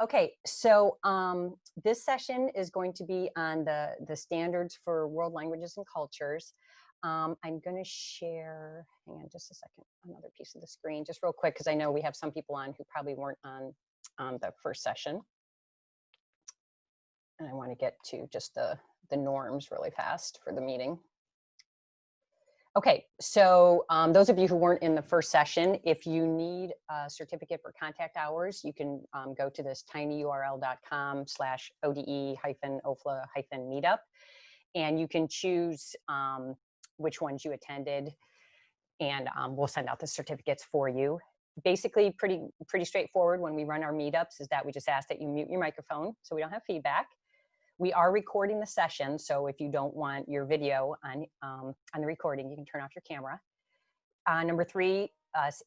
Okay, so this session is going to be on the standards for world languages and cultures. I'm going to share, hang on just a second, another piece of the screen, just real quick, because I know we have some people on who probably weren't on the first session. And I want to get to just the norms really fast for the meeting. Okay, so those of you who weren't in the first session, if you need a certificate for contact hours, you can go to this tinyurl.com/ODE-OFLA-meetup, and you can choose which ones you attended, and we'll send out the certificates for you. Basically, pretty straightforward when we run our meetups is that we just ask that you mute your microphone so we don't have feedback. We are recording the session, so if you don't want your video on the recording, you can turn off your camera. Number three,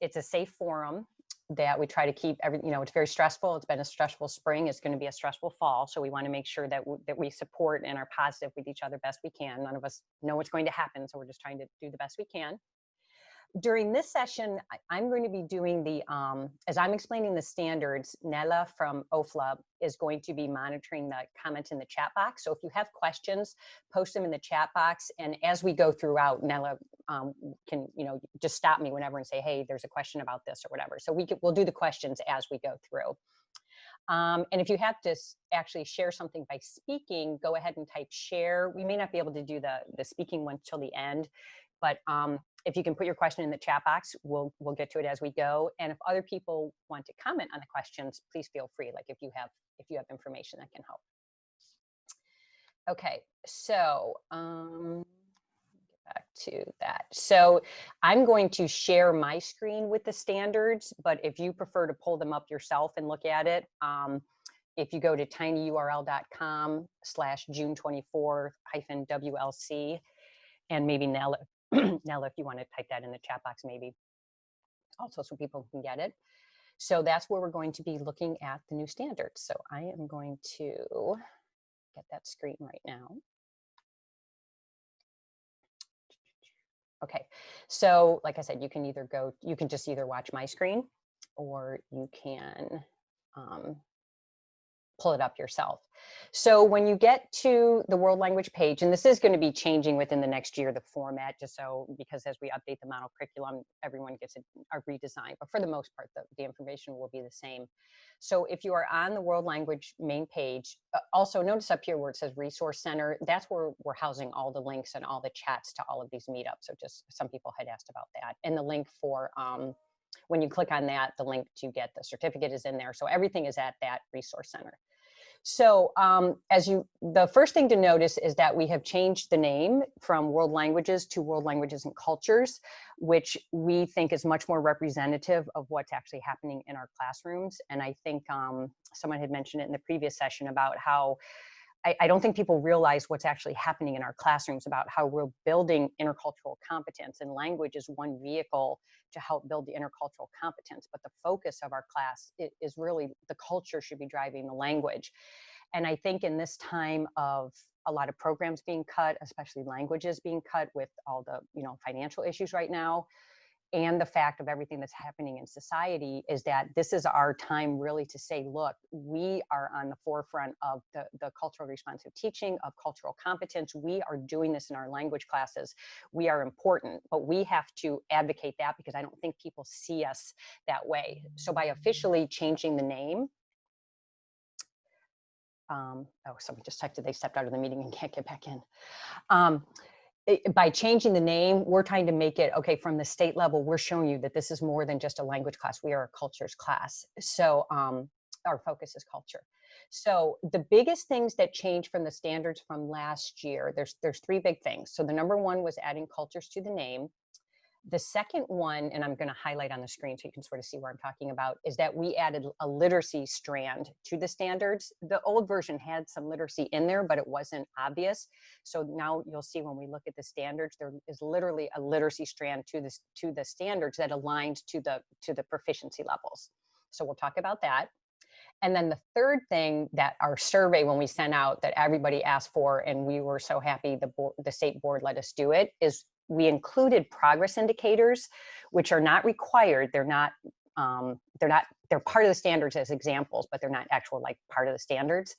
it's a safe forum that we try to keep it's very stressful. It's been a stressful spring. It's going to be a stressful fall. So we want to make sure that we support and are positive with each other best we can. None of us know what's going to happen, so we're just trying to do the best we can. During this session, I'm going to be doing as I'm explaining the standards, Nella from OFLA is going to be monitoring the comments in the chat box. So if you have questions, post them in the chat box. And as we go throughout, Nella can, just stop me whenever and say, hey, there's a question about this or whatever. So we'll do the questions as we go through. And if you have to actually share something by speaking, go ahead and type share. We may not be able to do the speaking one till the end, but if you can put your question in the chat box, we'll get to it as we go. And if other people want to comment on the questions, please feel free. Like if you have information that can help. Okay, so get back to that. So I'm going to share my screen with the standards, but if you prefer to pull them up yourself and look at it, if you go to tinyurl.com/June24-WLC, and maybe Nella, if you want to type that in the chat box, maybe also so people can get it. So that's where we're going to be looking at the new standards. So I am going to get that screen right now. Okay, so like I said, you can just either watch my screen or you can pull it up yourself. So when you get to the world language page, and this is going to be changing within the next year, the format, because as we update the model curriculum, everyone gets a redesign, but for the most part, the information will be the same. So if you are on the world language main page, also notice up here where it says resource center, that's where we're housing all the links and all the chats to all of these meetups. So just some people had asked about that. And the link for, when you click on that, the link to get the certificate is in there. So everything is at that resource center. So the first thing to notice is that we have changed the name from world languages to world languages and cultures, which we think is much more representative of what's actually happening in our classrooms. And I think someone had mentioned it in the previous session about how I don't think people realize what's actually happening in our classrooms, about how we're building intercultural competence, and language is one vehicle to help build the intercultural competence. But the focus of our class is really the culture should be driving the language. And I think in this time of a lot of programs being cut, especially languages being cut with all the financial issues right now, and the fact of everything that's happening in society, is that this is our time really to say, look, we are on the forefront of the cultural responsive teaching, of cultural competence. We are doing this in our language classes. We are important, but we have to advocate that, because I don't think people see us that way. So by officially changing the name, someone just typed that they stepped out of the meeting and can't get back in. By changing the name, we're trying to make it, okay, from the state level, we're showing you that this is more than just a language class. We are a cultures class. So our focus is culture. So the biggest things that changed from the standards from last year, there's three big things. So the number one was adding cultures to the name. The second one, and I'm going to highlight on the screen so you can sort of see what I'm talking about, is that we added a literacy strand to the standards. The old version had some literacy in there, but it wasn't obvious. So now you'll see when we look at the standards, there is literally a literacy strand to the standards that aligns to the proficiency levels. So we'll talk about that. And then the third thing that our survey, when we sent out, that everybody asked for, and we were so happy the state board let us do it, is we included progress indicators, which are not required. They're not they're part of the standards as examples, but they're not actual like part of the standards.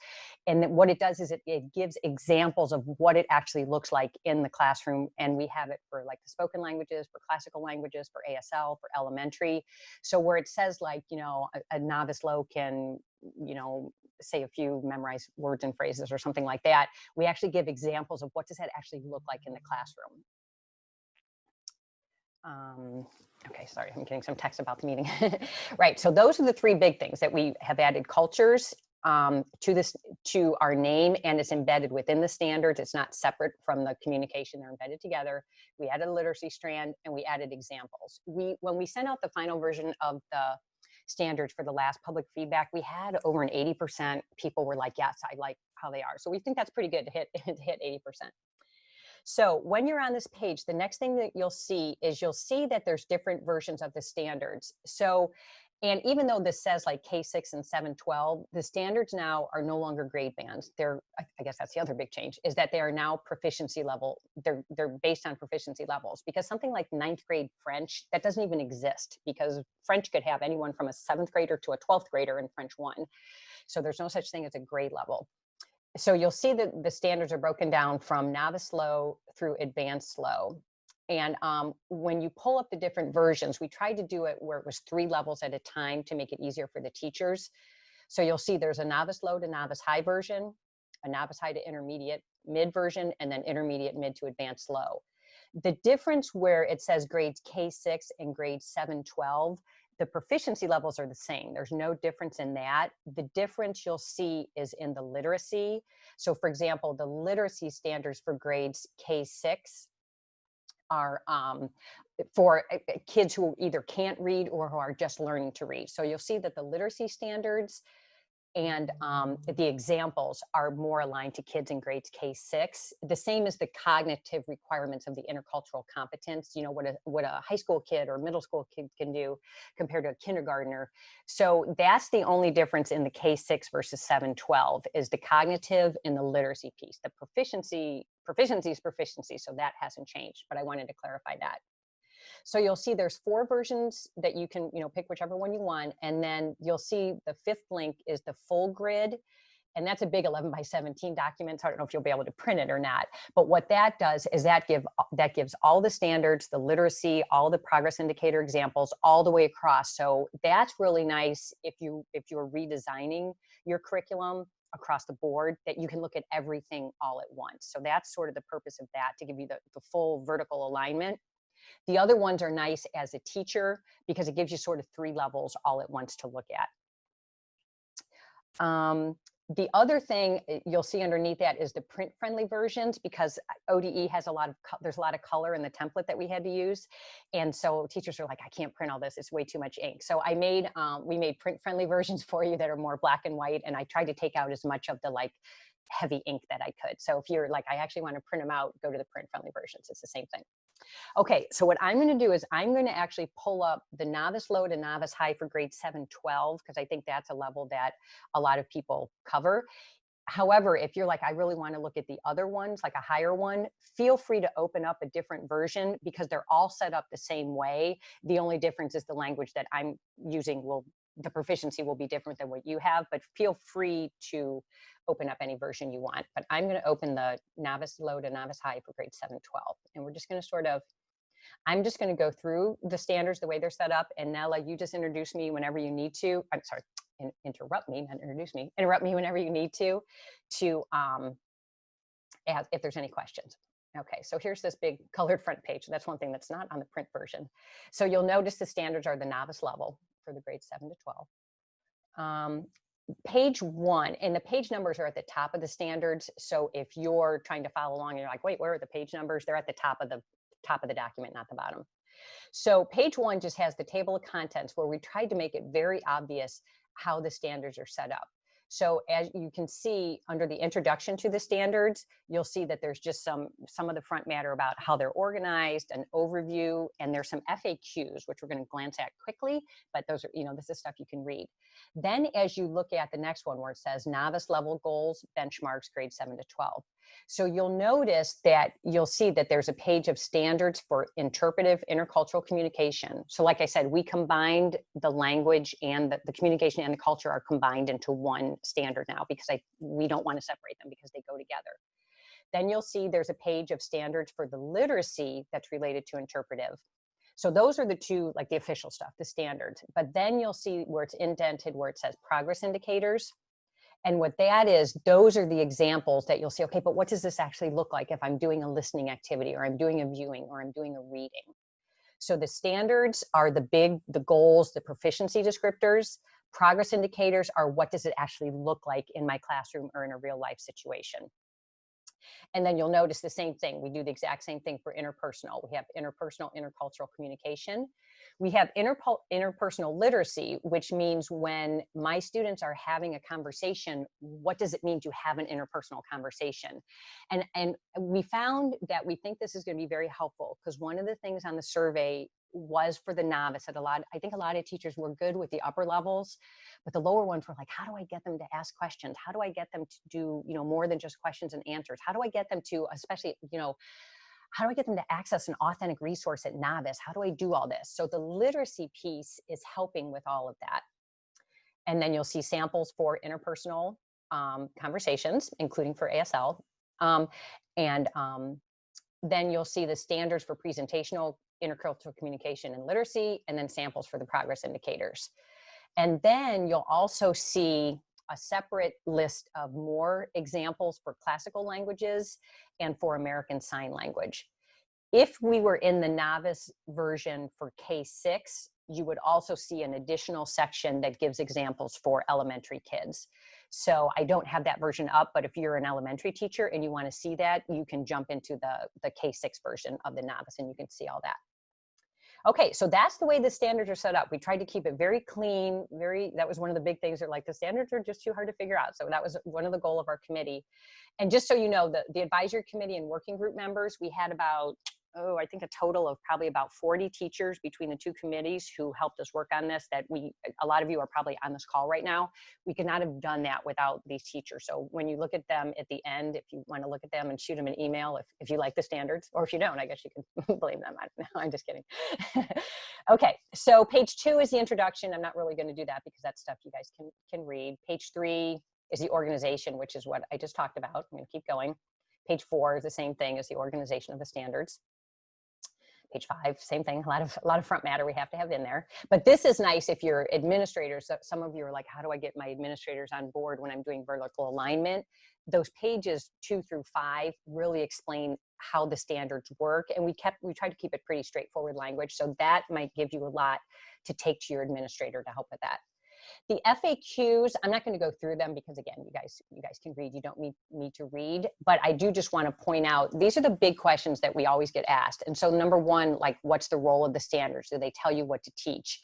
And then what it does is it gives examples of what it actually looks like in the classroom. And we have it for like the spoken languages, for classical languages, for ASL, for elementary. So where it says like, a novice low can, say a few memorized words and phrases or something like that, we actually give examples of what does that actually look like in the classroom. Okay, sorry, I'm getting some text about the meeting. Right, so those are the three big things that we have added cultures to our name, and it's embedded within the standards. It's not separate from the communication, they're embedded together. We added a literacy strand and we added examples. When we sent out the final version of the standards for the last public feedback, we had over an 80% people were like, yes, I like how they are. So we think that's pretty good to hit 80%. So when you're on this page, the next thing that you'll see that there's different versions of the standards. So, and even though this says like K6 and 712, the standards now are no longer grade bands. I guess that's the other big change, is that they are now proficiency level. They're based on proficiency levels, because something like 9th grade French, that doesn't even exist, because French could have anyone from a 7th grader to a 12th grader in French 1. So there's no such thing as a grade level. So you'll see that the standards are broken down from novice low through advanced low. And when you pull up the different versions, we tried to do it where it was 3 levels at a time to make it easier for the teachers. So you'll see there's a novice low to novice high version, a novice high to intermediate mid version, and then intermediate mid to advanced low. The difference where it says grades K6 and grade 712, the proficiency levels are the same. There's no difference in that. The difference you'll see is in the literacy. So for example, the literacy standards for grades K6 are for kids who either can't read or who are just learning to read. So you'll see that the literacy standards and the examples are more aligned to kids in grades K6. The same as the cognitive requirements of the intercultural competence, what a high school kid or middle school kid can do compared to a kindergartner. So that's the only difference in the K6 versus 712, is the cognitive and the literacy piece. The proficiency is proficiency, so that hasn't changed, but I wanted to clarify that. So you'll see there's 4 versions that you can, pick whichever one you want. And then you'll see the 5th link is the full grid. And that's a big 11 by 17 document. So I don't know if you'll be able to print it or not. But what that does is that gives all the standards, the literacy, all the progress indicator examples all the way across. So that's really nice if you're redesigning your curriculum across the board, that you can look at everything all at once. So that's sort of the purpose of that, to give you the full vertical alignment. The other ones are nice as a teacher because it gives you sort of 3 levels all at once to look at. The other thing you'll see underneath that is the print-friendly versions, because ODE has there's a lot of color in the template that we had to use. And so teachers are like, I can't print all this, it's way too much ink. So we made print-friendly versions for you that are more black and white, and I tried to take out as much of the heavy ink that I could. So if you're like, I actually want to print them out, go to the print-friendly versions, it's the same thing. Okay, so what I'm going to do is I'm going to actually pull up the novice low to novice high for grade 712, because I think that's a level that a lot of people cover. However, if you're like, I really want to look at the other ones, like a higher one, feel free to open up a different version, because they're all set up the same way. The only difference is the language that I'm using the proficiency will be different than what you have, but feel free to open up any version you want. But I'm going to open the novice low to novice high for grade 712. And we're just going to I'm just going to go through the standards the way they're set up. And Nella, you just introduce me whenever you need to. I'm sorry, interrupt me, not introduce me. Interrupt me whenever you need to ask if there's any questions. Okay, so here's this big colored front page. That's one thing that's not on the print version. So you'll notice the standards are the novice level for the grades 7 to 12. Page 1, and the page numbers are at the top of the standards. So if you're trying to follow along and you're like, wait, where are the page numbers? They're at the top of the document, not the bottom. So page 1 just has the table of contents, where we tried to make it very obvious how the standards are set up. So as you can see under the introduction to the standards, you'll see that there's just some of the front matter about how they're organized, an overview, and there's some FAQs, which we're going to glance at quickly, but those are, this is stuff you can read. Then as you look at the next one where it says novice level goals, benchmarks, grade 7 to 12. So you'll notice that you'll see that there's a page of standards for interpretive intercultural communication. So like I said, we combined the language and the communication and the culture are combined into one standard now because we don't want to separate them because they go together. Then you'll see there's a page of standards for the literacy that's related to interpretive. So those are the two, like the official stuff, the standards. But then you'll see where it's indented, where it says progress indicators. And what that is, those are the examples that you'll see, okay, but what does this actually look like if I'm doing a listening activity or I'm doing a viewing or I'm doing a reading? So the standards are the goals, the proficiency descriptors. Progress indicators are what does it actually look like in my classroom or in a real life situation. And then you'll notice the same thing. We do the exact same thing for interpersonal. We have interpersonal, intercultural communication. We have interpersonal literacy, which means when my students are having a conversation, what does it mean to have an interpersonal conversation? And we found that we think this is going to be very helpful because one of the things on the survey was for the novice that I think a lot of teachers were good with the upper levels, but the lower ones were like, how do I get them to ask questions? How do I get them to do, more than just questions and answers? How do I get them to, especially, how do I get them to access an authentic resource at novice? How do I do all this? So the literacy piece is helping with all of that. And then you'll see samples for interpersonal conversations, including for ASL. Then you'll see the standards for presentational, intercultural communication and literacy, and then samples for the progress indicators. And then you'll also see a separate list of more examples for classical languages and for American Sign Language. If we were in the novice version for K6, you would also see an additional section that gives examples for elementary kids. So I don't have that version up, but if you're an elementary teacher and you want to see that, you can jump into the K6 version of the novice and you can see all that. Okay, so that's the way the standards are set up. We tried to keep it very clean, that was one of the big things. They're like, the standards are just too hard to figure out. So that was one of the goals of our committee. And just so you know, the advisory committee and working group members, we had about, I think a total of probably about 40 teachers between the two committees who helped us work on this, a lot of you are probably on this call right now. We could not have done that without these teachers. So when you look at them at the end, if you want to look at them and shoot them an email, if you like the standards, or if you don't, I guess you can blame them. I'm just kidding. Okay, so page 2 is the introduction. I'm not really going to do that because that's stuff you guys can read. Page 3 is the organization, which is what I just talked about. I'm going to keep going. Page 4 is the same thing as the organization of the standards. Page 5, same thing, a lot of front matter we have to have in there. But this is nice if you're administrators. Some of you are like, how do I get my administrators on board when I'm doing vertical alignment? Those pages 2 through 5 really explain how the standards work. And we tried to keep it pretty straightforward language. So that might give you a lot to take to your administrator to help with that. The FAQs, I'm not going to go through them because again, you guys can read, you don't need me to read, but I do just want to point out, these are the big questions that we always get asked. And so number one, like what's the role of the standards? Do they tell you what to teach?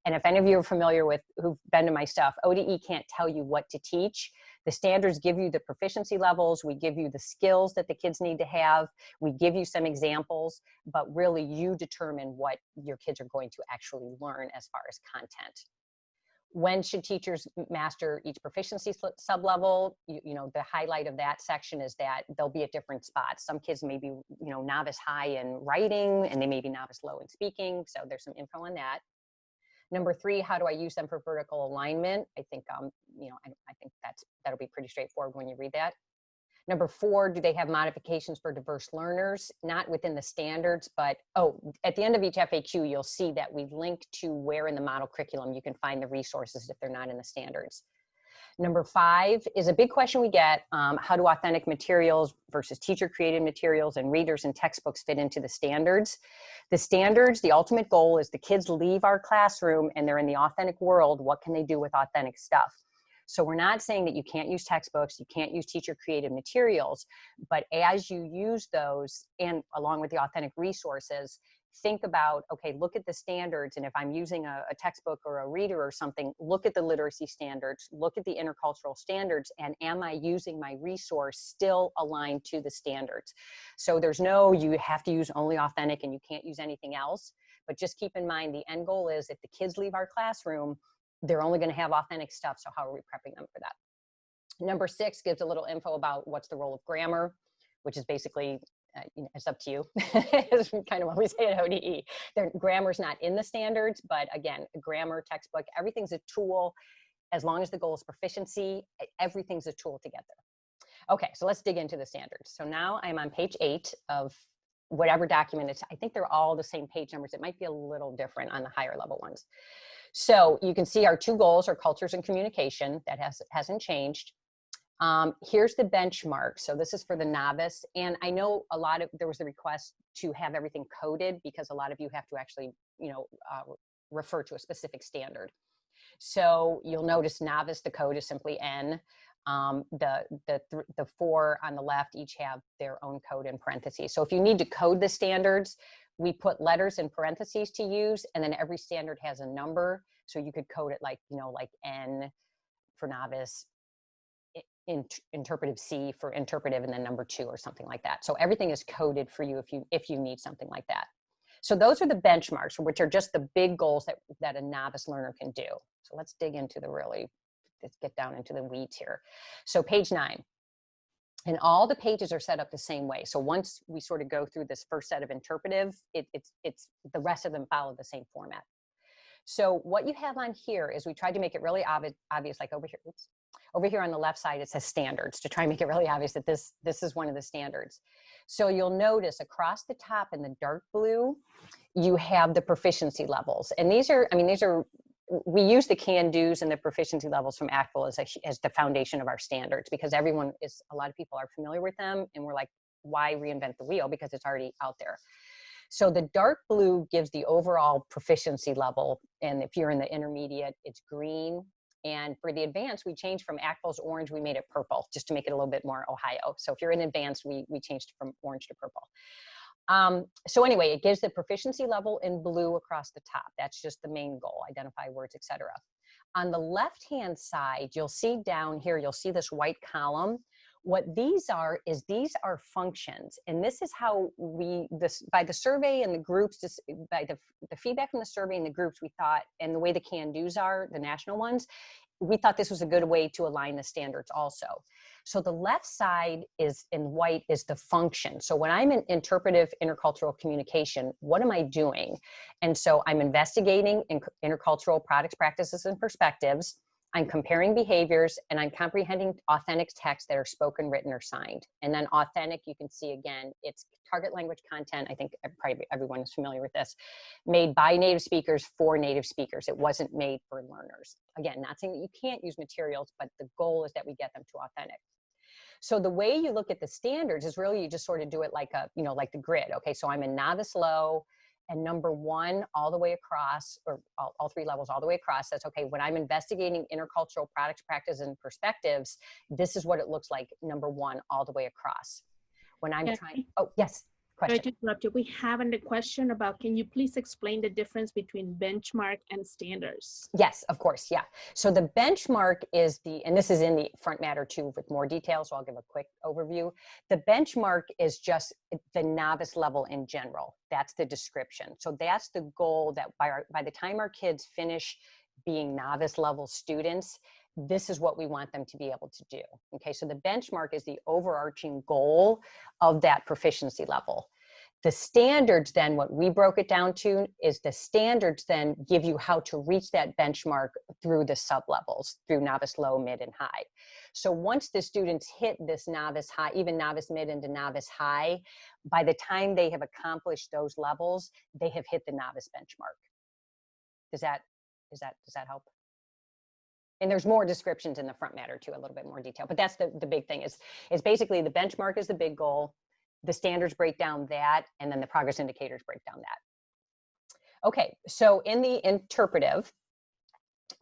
And if any of you are familiar with, who've been to my stuff, ODE can't tell you what to teach. The standards give you the proficiency levels. We give you the skills that the kids need to have. We give you some examples, but really you determine what your kids are going to actually learn as far as content. When should teachers master each proficiency sublevel? The highlight of that section is that they'll be at different spots. Some kids may be, novice high in writing, and they may be novice low in speaking. So there's some info on that. Number 3, how do I use them for vertical alignment? I think, I think that'll be pretty straightforward when you read that. Number 4, do they have modifications for diverse learners? Not within the standards, but at the end of each FAQ, you'll see that we link to where in the model curriculum you can find the resources if they're not in the standards. Number 5 is a big question we get. How do authentic materials versus teacher-created materials and readers and textbooks fit into the standards? The standards, the ultimate goal is the kids leave our classroom and they're in the authentic world. What can they do with authentic stuff? So we're not saying that you can't use textbooks, you can't use teacher-created materials, but as you use those and along with the authentic resources, think about, okay, look at the standards. And if I'm using a textbook or a reader or something, look at the literacy standards, look at the intercultural standards, and am I using my resource still aligned to the standards? So there's no, you have to use only authentic and you can't use anything else. But just keep in mind, the end goal is if the kids leave our classroom, they're only going to have authentic stuff. So how are we prepping them for that? Number 6 gives a little info about what's the role of grammar, which is basically, it's up to you. It's kind of what we say at ODE. Grammar's not in the standards, but again, grammar, textbook, everything's a tool. As long as the goal is proficiency, everything's a tool to get there. Okay, so let's dig into the standards. So now I'm on page 8 of whatever document it's, I think they're all the same page numbers. It might be a little different on the higher level ones. So you can see our 2 goals are cultures and communication. That hasn't changed. Here's the benchmark. So this is for the novice. And I know there was a request to have everything coded because a lot of you have to actually, refer to a specific standard. So you'll notice novice, the code is simply N. The 4 on the left each have their own code in parentheses. So if you need to code the standards, we put letters in parentheses to use, and then every standard has a number. So you could code it like N for novice, interpretive C for interpretive, and then number 2 or something like that. So everything is coded for you if you need something like that. So those are the benchmarks, which are just the big goals that a novice learner can do. So let's dig into let's get down into the weeds here. So page 9. And all the pages are set up the same way. So once we sort of go through this first set of interpretive, it's the rest of them follow the same format. So what you have on here is we tried to make it really obvious, like over here. Oops. Over here on the left side, it says standards to try and make it really obvious that this is one of the standards. So you'll notice across the top in the dark blue, you have the proficiency levels. And these are, we use the can-dos and the proficiency levels from ACTFL as the foundation of our standards, because a lot of people are familiar with them, and we're like, why reinvent the wheel? Because it's already out there. So the dark blue gives the overall proficiency level, and if you're in the intermediate, it's green. And for the advanced, we changed from ACTFL's orange, we made it purple, just to make it a little bit more Ohio. So if you're in advanced, we changed from orange to purple. So anyway, it gives the proficiency level in blue across the top. That's just the main goal, identify words, etc. On the left-hand side, you'll see down here, you'll see this white column. What these are functions. And this is how by the survey and the groups, by the feedback from the survey and the groups, we thought, and the way the can-dos are, the national ones, we thought this was a good way to align the standards also. So the left side is in white is the function. So when I'm in interpretive intercultural communication, what am I doing? And so I'm investigating intercultural products, practices, and perspectives. I'm comparing behaviors, and I'm comprehending authentic texts that are spoken, written, or signed. And then authentic, you can see again, it's target language content. I think probably everyone is familiar with this. Made by native speakers for native speakers. It wasn't made for learners. Again, not saying that you can't use materials, but the goal is that we get them to authentic. So the way you look at the standards is really you just sort of do it like like the grid. Okay, so I'm in novice low, and number 1 all the way across, or all 3 levels all the way across, that's okay. When I'm investigating intercultural products, practices, and perspectives, this is what it looks like, number 1 all the way across. When I'm trying, oh, yes, question. Sorry to interrupt you. We have a question about, can you please explain the difference between benchmark and standards? Yes, of course, yeah. So the benchmark is and this is in the front matter too with more details, so I'll give a quick overview. The benchmark is just the novice level in general. That's the description. So that's the goal, that by the time our kids finish being novice level students, this is what we want them to be able to do. Okay, so the benchmark is the overarching goal of that proficiency level. The standards then, what we broke it down to is the standards then give you how to reach that benchmark through the sub-levels, through novice low, mid, and high. So once the students hit this novice high, even novice mid into novice high, by the time they have accomplished those levels, they have hit the novice benchmark. Does that help? And there's more descriptions in the front matter too, a little bit more detail, but that's the big thing is basically the benchmark is the big goal. The standards break down that, and then the progress indicators break down that. Okay, so in the interpretive,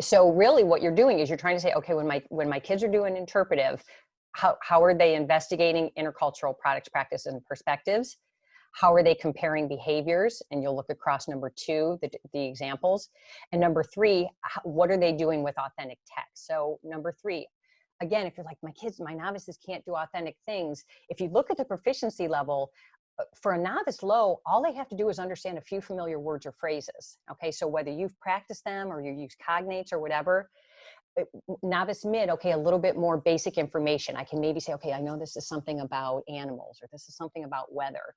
so really what you're doing is you're trying to say, okay, when my kids are doing interpretive, how are they investigating intercultural products, practices, and perspectives? How are they comparing behaviors? And you'll look across number 2, the examples. And number 3, what are they doing with authentic text? So number 3, again, if you're like, my novices can't do authentic things, if you look at the proficiency level, for a novice low, all they have to do is understand a few familiar words or phrases. Okay, so whether you've practiced them or you use cognates or whatever, novice mid, okay, a little bit more basic information. I can maybe say, okay, I know this is something about animals, or this is something about weather.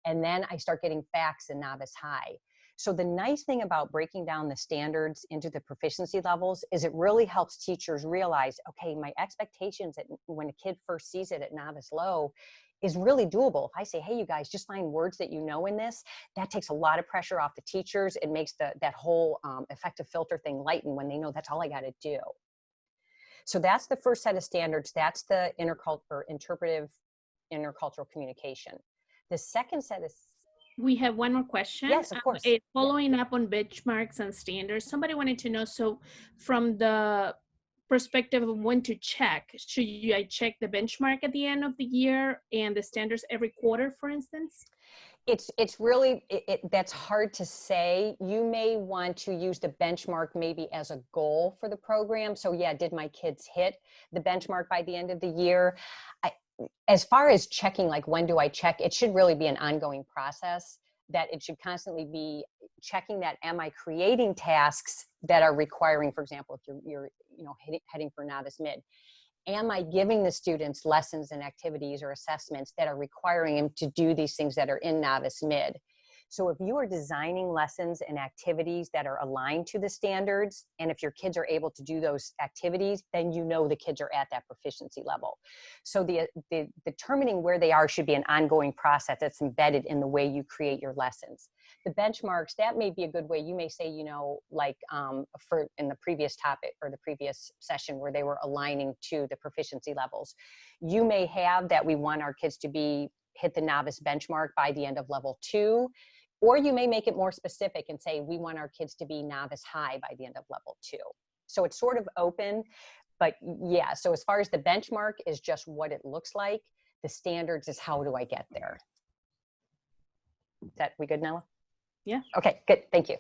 And then I start getting facts in novice high. So the nice thing about breaking down the standards into the proficiency levels is it really helps teachers realize, okay, my expectations when a kid first sees it at novice low is really doable. If I say, hey, you guys, just find words that you know in this, that takes a lot of pressure off the teachers. It makes that whole effective filter thing lighten when they know that's all I got to do. So that's the first set of standards. That's the interpretive intercultural communication. The second set is, We have one more question. yes, of course. Following up on benchmarks and standards, somebody wanted to know, so from the perspective of when to check, should I check the benchmark at the end of the year and the standards every quarter, for instance? It's really, that's hard to say. You may want to use the benchmark maybe as a goal for the program. So yeah, did my kids hit the benchmark by the end of the year? As far as checking, like when do I check, it should really be an ongoing process, that it should constantly be checking that, am I creating tasks that are requiring, for example, if you're heading for novice mid, am I giving the students lessons and activities or assessments that are requiring them to do these things that are in novice mid? So if you are designing lessons and activities that are aligned to the standards, and if your kids are able to do those activities, then you know the kids are at that proficiency level. So the determining where they are should be an ongoing process that's embedded in the way you create your lessons. The benchmarks, that may be a good way. You may say, like for in the previous topic or the previous session where they were aligning to the proficiency levels, you may have that we want our kids to hit the novice benchmark by the end of level 2. Or you may make it more specific and say, we want our kids to be novice high by the end of level 2. So it's sort of open, but yeah, so as far as the benchmark is just what it looks like, the standards is how do I get there? We good, Nella? Yeah. Okay, good, thank you.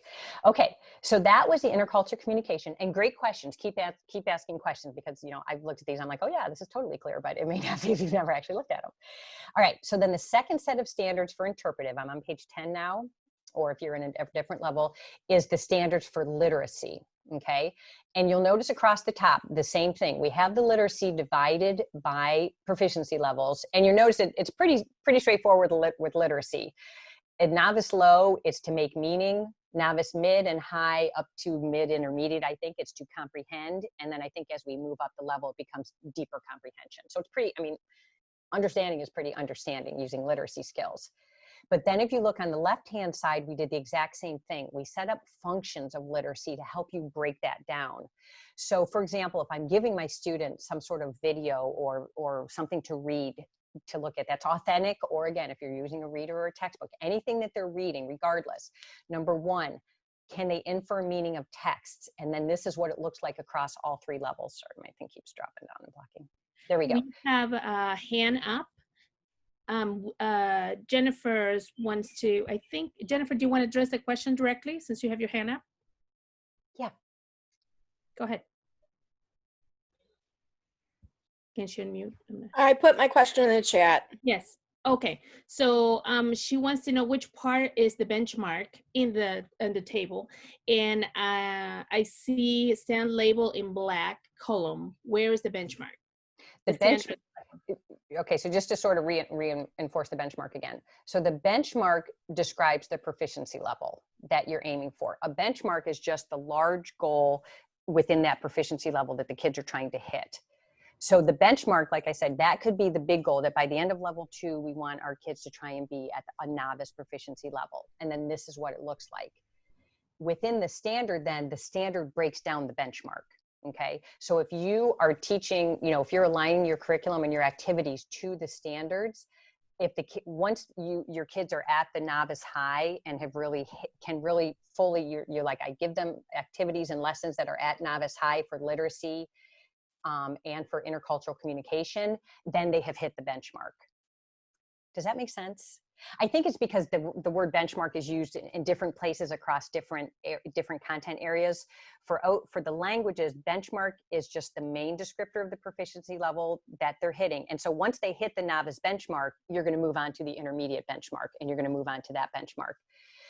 Okay, so that was the intercultural communication, and great questions. Keep asking questions, because I've looked at these, I'm like, oh yeah, this is totally clear, but it may not be if you've never actually looked at them. All right, so then the second set of standards for interpretive, I'm on page 10 now, or if you're in a different level, is the standards for literacy, okay? And you'll notice across the top, the same thing. We have the literacy divided by proficiency levels, and you notice it's pretty straightforward with literacy. At novice low, it's to make meaning. Novice mid and high up to mid intermediate, I think it's to comprehend. And then I think as we move up the level, it becomes deeper comprehension. So it's understanding is pretty understanding using literacy skills. But then if you look on the left-hand side, we did the exact same thing. We set up functions of literacy to help you break that down. So for example, if I'm giving my students some sort of video or something to read, to look at that's authentic, or again, if you're using a reader or a textbook, anything that they're reading, regardless, number one, can they infer meaning of texts? And then this is what it looks like across all 3 levels. Sorry, my thing keeps dropping down and blocking. There we go. We have a hand up. Jennifer wants to, I think, Jennifer, do you want to address the question directly since you have your hand up? Yeah. Go ahead. Can she unmute? I put my question in the chat. Yes. Okay. So she wants to know which part is the benchmark in the table, and I see stand label in black column. Where is the benchmark? Okay, so just to sort of reinforce the benchmark again. So the benchmark describes the proficiency level that you're aiming for. A benchmark is just the large goal within that proficiency level that the kids are trying to hit. So the benchmark, like I said, that could be the big goal, that by the end of level 2, we want our kids to try and be at a novice proficiency level. And then this is what it looks like. Within the standard, then the standard breaks down the benchmark. Okay, so if you are teaching, if you're aligning your curriculum and your activities to the standards, once your kids are at the novice high and have can really fully, you're like, I give them activities and lessons that are at novice high for literacy and for intercultural communication, then they have hit the benchmark. Does that make sense? I think it's because the word benchmark is used in different places across different content areas. For the languages, benchmark is just the main descriptor of the proficiency level that they're hitting. And so once they hit the novice benchmark, you're going to move on to the intermediate benchmark, and you're going to move on to that benchmark.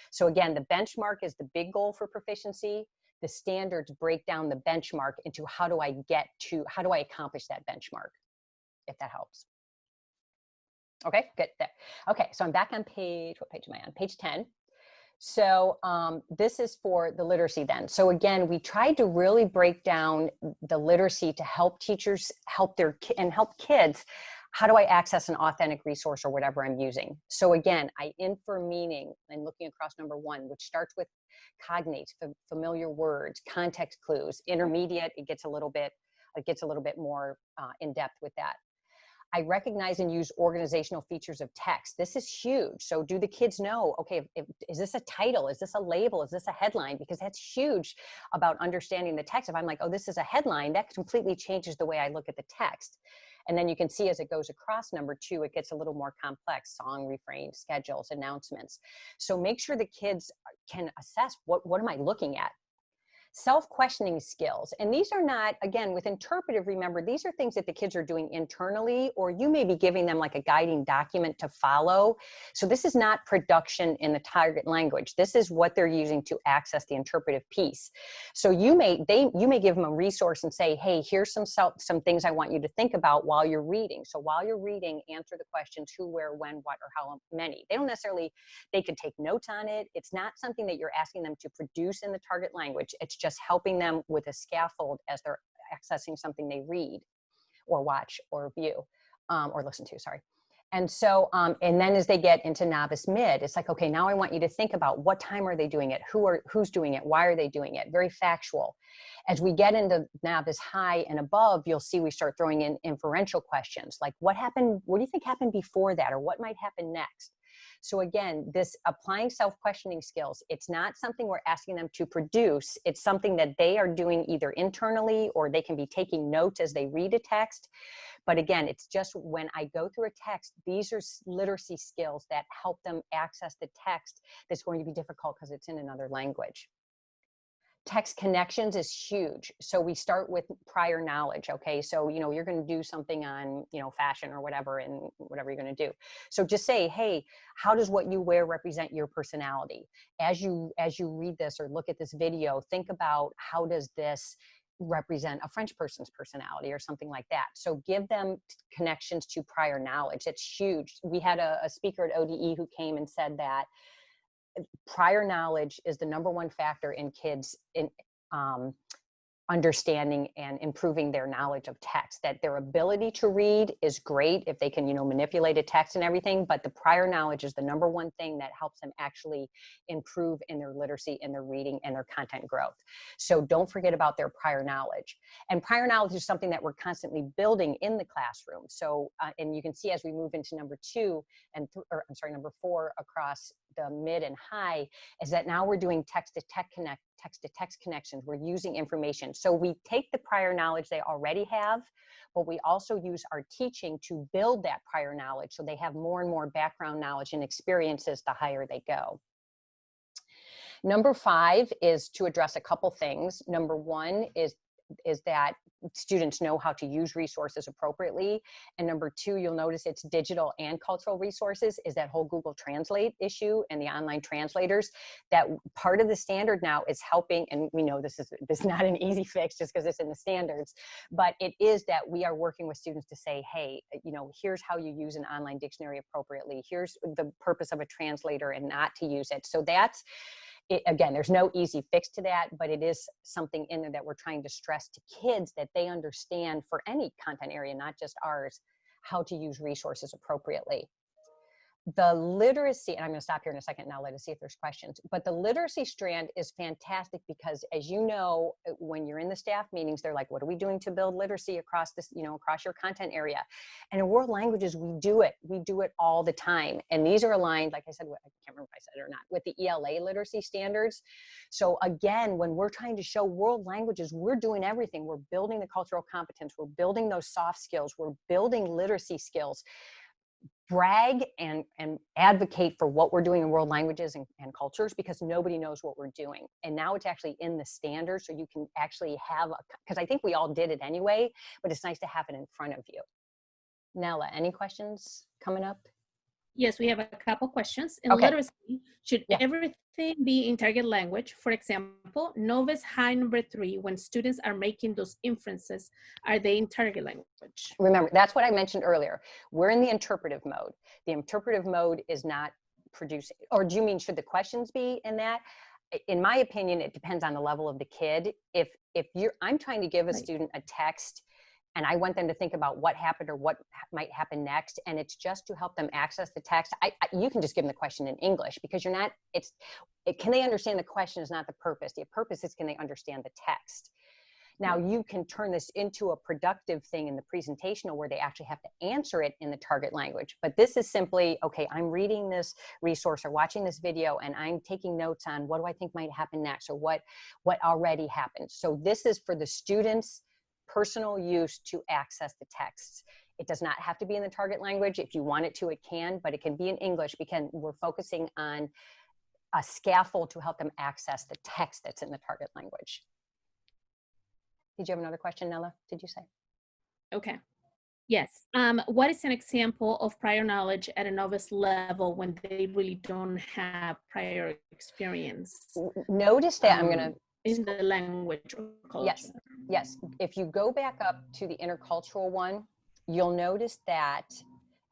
So again, the benchmark is the big goal for proficiency. the standards break down the benchmark into how do I accomplish that benchmark, if that helps. Okay, good. There. Okay, so I'm back on what page am I on? Page 10. So this is for the literacy then. So again, we tried to really break down the literacy to help teachers help help kids. How do I access an authentic resource or whatever I'm using? So again, I infer meaning and looking across number 1, which starts with cognates, familiar words, context clues. Intermediate, it gets a little bit more in depth with that. I recognize and use organizational features of text. This is huge. So do the kids know, okay, is this a title? Is this a label? Is this a headline? Because that's huge about understanding the text. If I'm like, oh, this is a headline, that completely changes the way I look at the text. And then you can see as it goes across number 2, it gets a little more complex: song, refrain, schedules, announcements. So make sure the kids can assess what am I looking at? Self-questioning skills. And these are not, again, with interpretive, remember, these are things that the kids are doing internally, or you may be giving them like a guiding document to follow. So this is not production in the target language. This is what they're using to access the interpretive piece. So you may give them a resource and say, hey, here's some things I want you to think about while you're reading. So while you're reading, answer the questions who, where, when, what, or how many. They could take notes on it. It's not something that you're asking them to produce in the target language. It's just helping them with a scaffold as they're accessing something they read or watch or view or listen to, sorry. And so, and then as they get into novice mid, it's like, okay, now I want you to think about what time are they doing it? Who's doing it? Why are they doing it? Very factual. As we get into novice high and above, you'll see we start throwing in inferential questions like what happened? What do you think happened before that? Or what might happen next? So again, this applying self-questioning skills, it's not something we're asking them to produce. It's something that they are doing either internally or they can be taking notes as they read a text. But again, it's just when I go through a text, these are literacy skills that help them access the text that's going to be difficult because it's in another language. Text connections is huge. So we start with prior knowledge. Okay. So, you're going to do something on, fashion or whatever, and whatever you're going to do. So just say, hey, how does what you wear represent your personality? As you read this or look at this video, think about how does this represent a French person's personality or something like that. So give them connections to prior knowledge. It's huge. We had a speaker at ODE who came and said that prior knowledge is the #1 factor in kids in understanding and improving their knowledge of text. That their ability to read is great if they can, manipulate a text and everything, but the prior knowledge is the #1 thing that helps them actually improve in their literacy, in their reading, and their content growth. So don't forget about their prior knowledge. And prior knowledge is something that we're constantly building in the classroom. So, and you can see as we move into number 4 across the mid and high, is that now we're doing text-to-text connections. We're using information. So we take the prior knowledge they already have, but we also use our teaching to build that prior knowledge so they have more and more background knowledge and experiences the higher they go. Number 5 is to address a couple things. Number 1 is that students know how to use resources appropriately. And number 2, you'll notice it's digital and cultural resources, is that whole Google Translate issue and the online translators. That part of the standard now is helping, and we know this is not an easy fix just because it's in the standards, but it is that we are working with students to say, hey, here's how you use an online dictionary appropriately. Here's the purpose of a translator and not to use it. So that's, again, there's no easy fix to that, but it is something in there that we're trying to stress to kids that they understand for any content area, not just ours, how to use resources appropriately. The literacy, and I'm going to stop here in a second now, let us see if there's questions, but the literacy strand is fantastic because, as you know, when you're in the staff meetings, they're like, what are we doing to build literacy across this, across your content area? And in world languages, we do it all the time. And these are aligned, like I said, I can't remember if I said it or not, with the ELA literacy standards. So again, when we're trying to show world languages, we're doing everything. We're building the cultural competence. We're building those soft skills. We're building literacy skills. Brag and advocate for what we're doing in world languages and cultures, because nobody knows what we're doing. And now it's actually in the standard, so you can actually have, because I think we all did it anyway, but it's nice to have it in front of you. Nella, any questions coming up? Yes, we have a couple questions. In Okay. literacy, should Yeah. everything be in target language? For example, novice high number 3, when students are making those inferences, are they in target language? Remember, that's what I mentioned earlier. We're in the interpretive mode. The interpretive mode is not producing, or do you mean should the questions be in that? In my opinion, it depends on the level of the kid. If I'm trying to give a Right. student a text and I want them to think about what happened or what might happen next, and it's just to help them access the text, you can just give them the question in English, because you're not, can they understand the question is not the purpose. The purpose is, can they understand the text? Now you can turn this into a productive thing in the presentational where they actually have to answer it in the target language. But this is simply, okay, I'm reading this resource or watching this video and I'm taking notes on what do I think might happen next, or what already happened. So this is for the students' personal use to access the texts. It does not have to be in the target language. If you want it to, it can, but it can be in English because we're focusing on a scaffold to help them access the text that's in the target language. Did you have another question, Nella? Did you say? Okay. Yes. What is an example of prior knowledge at a novice level when they really don't have prior experience? Notice that I'm going to in the language or culture. Yes. If you go back up to the intercultural one, you'll notice that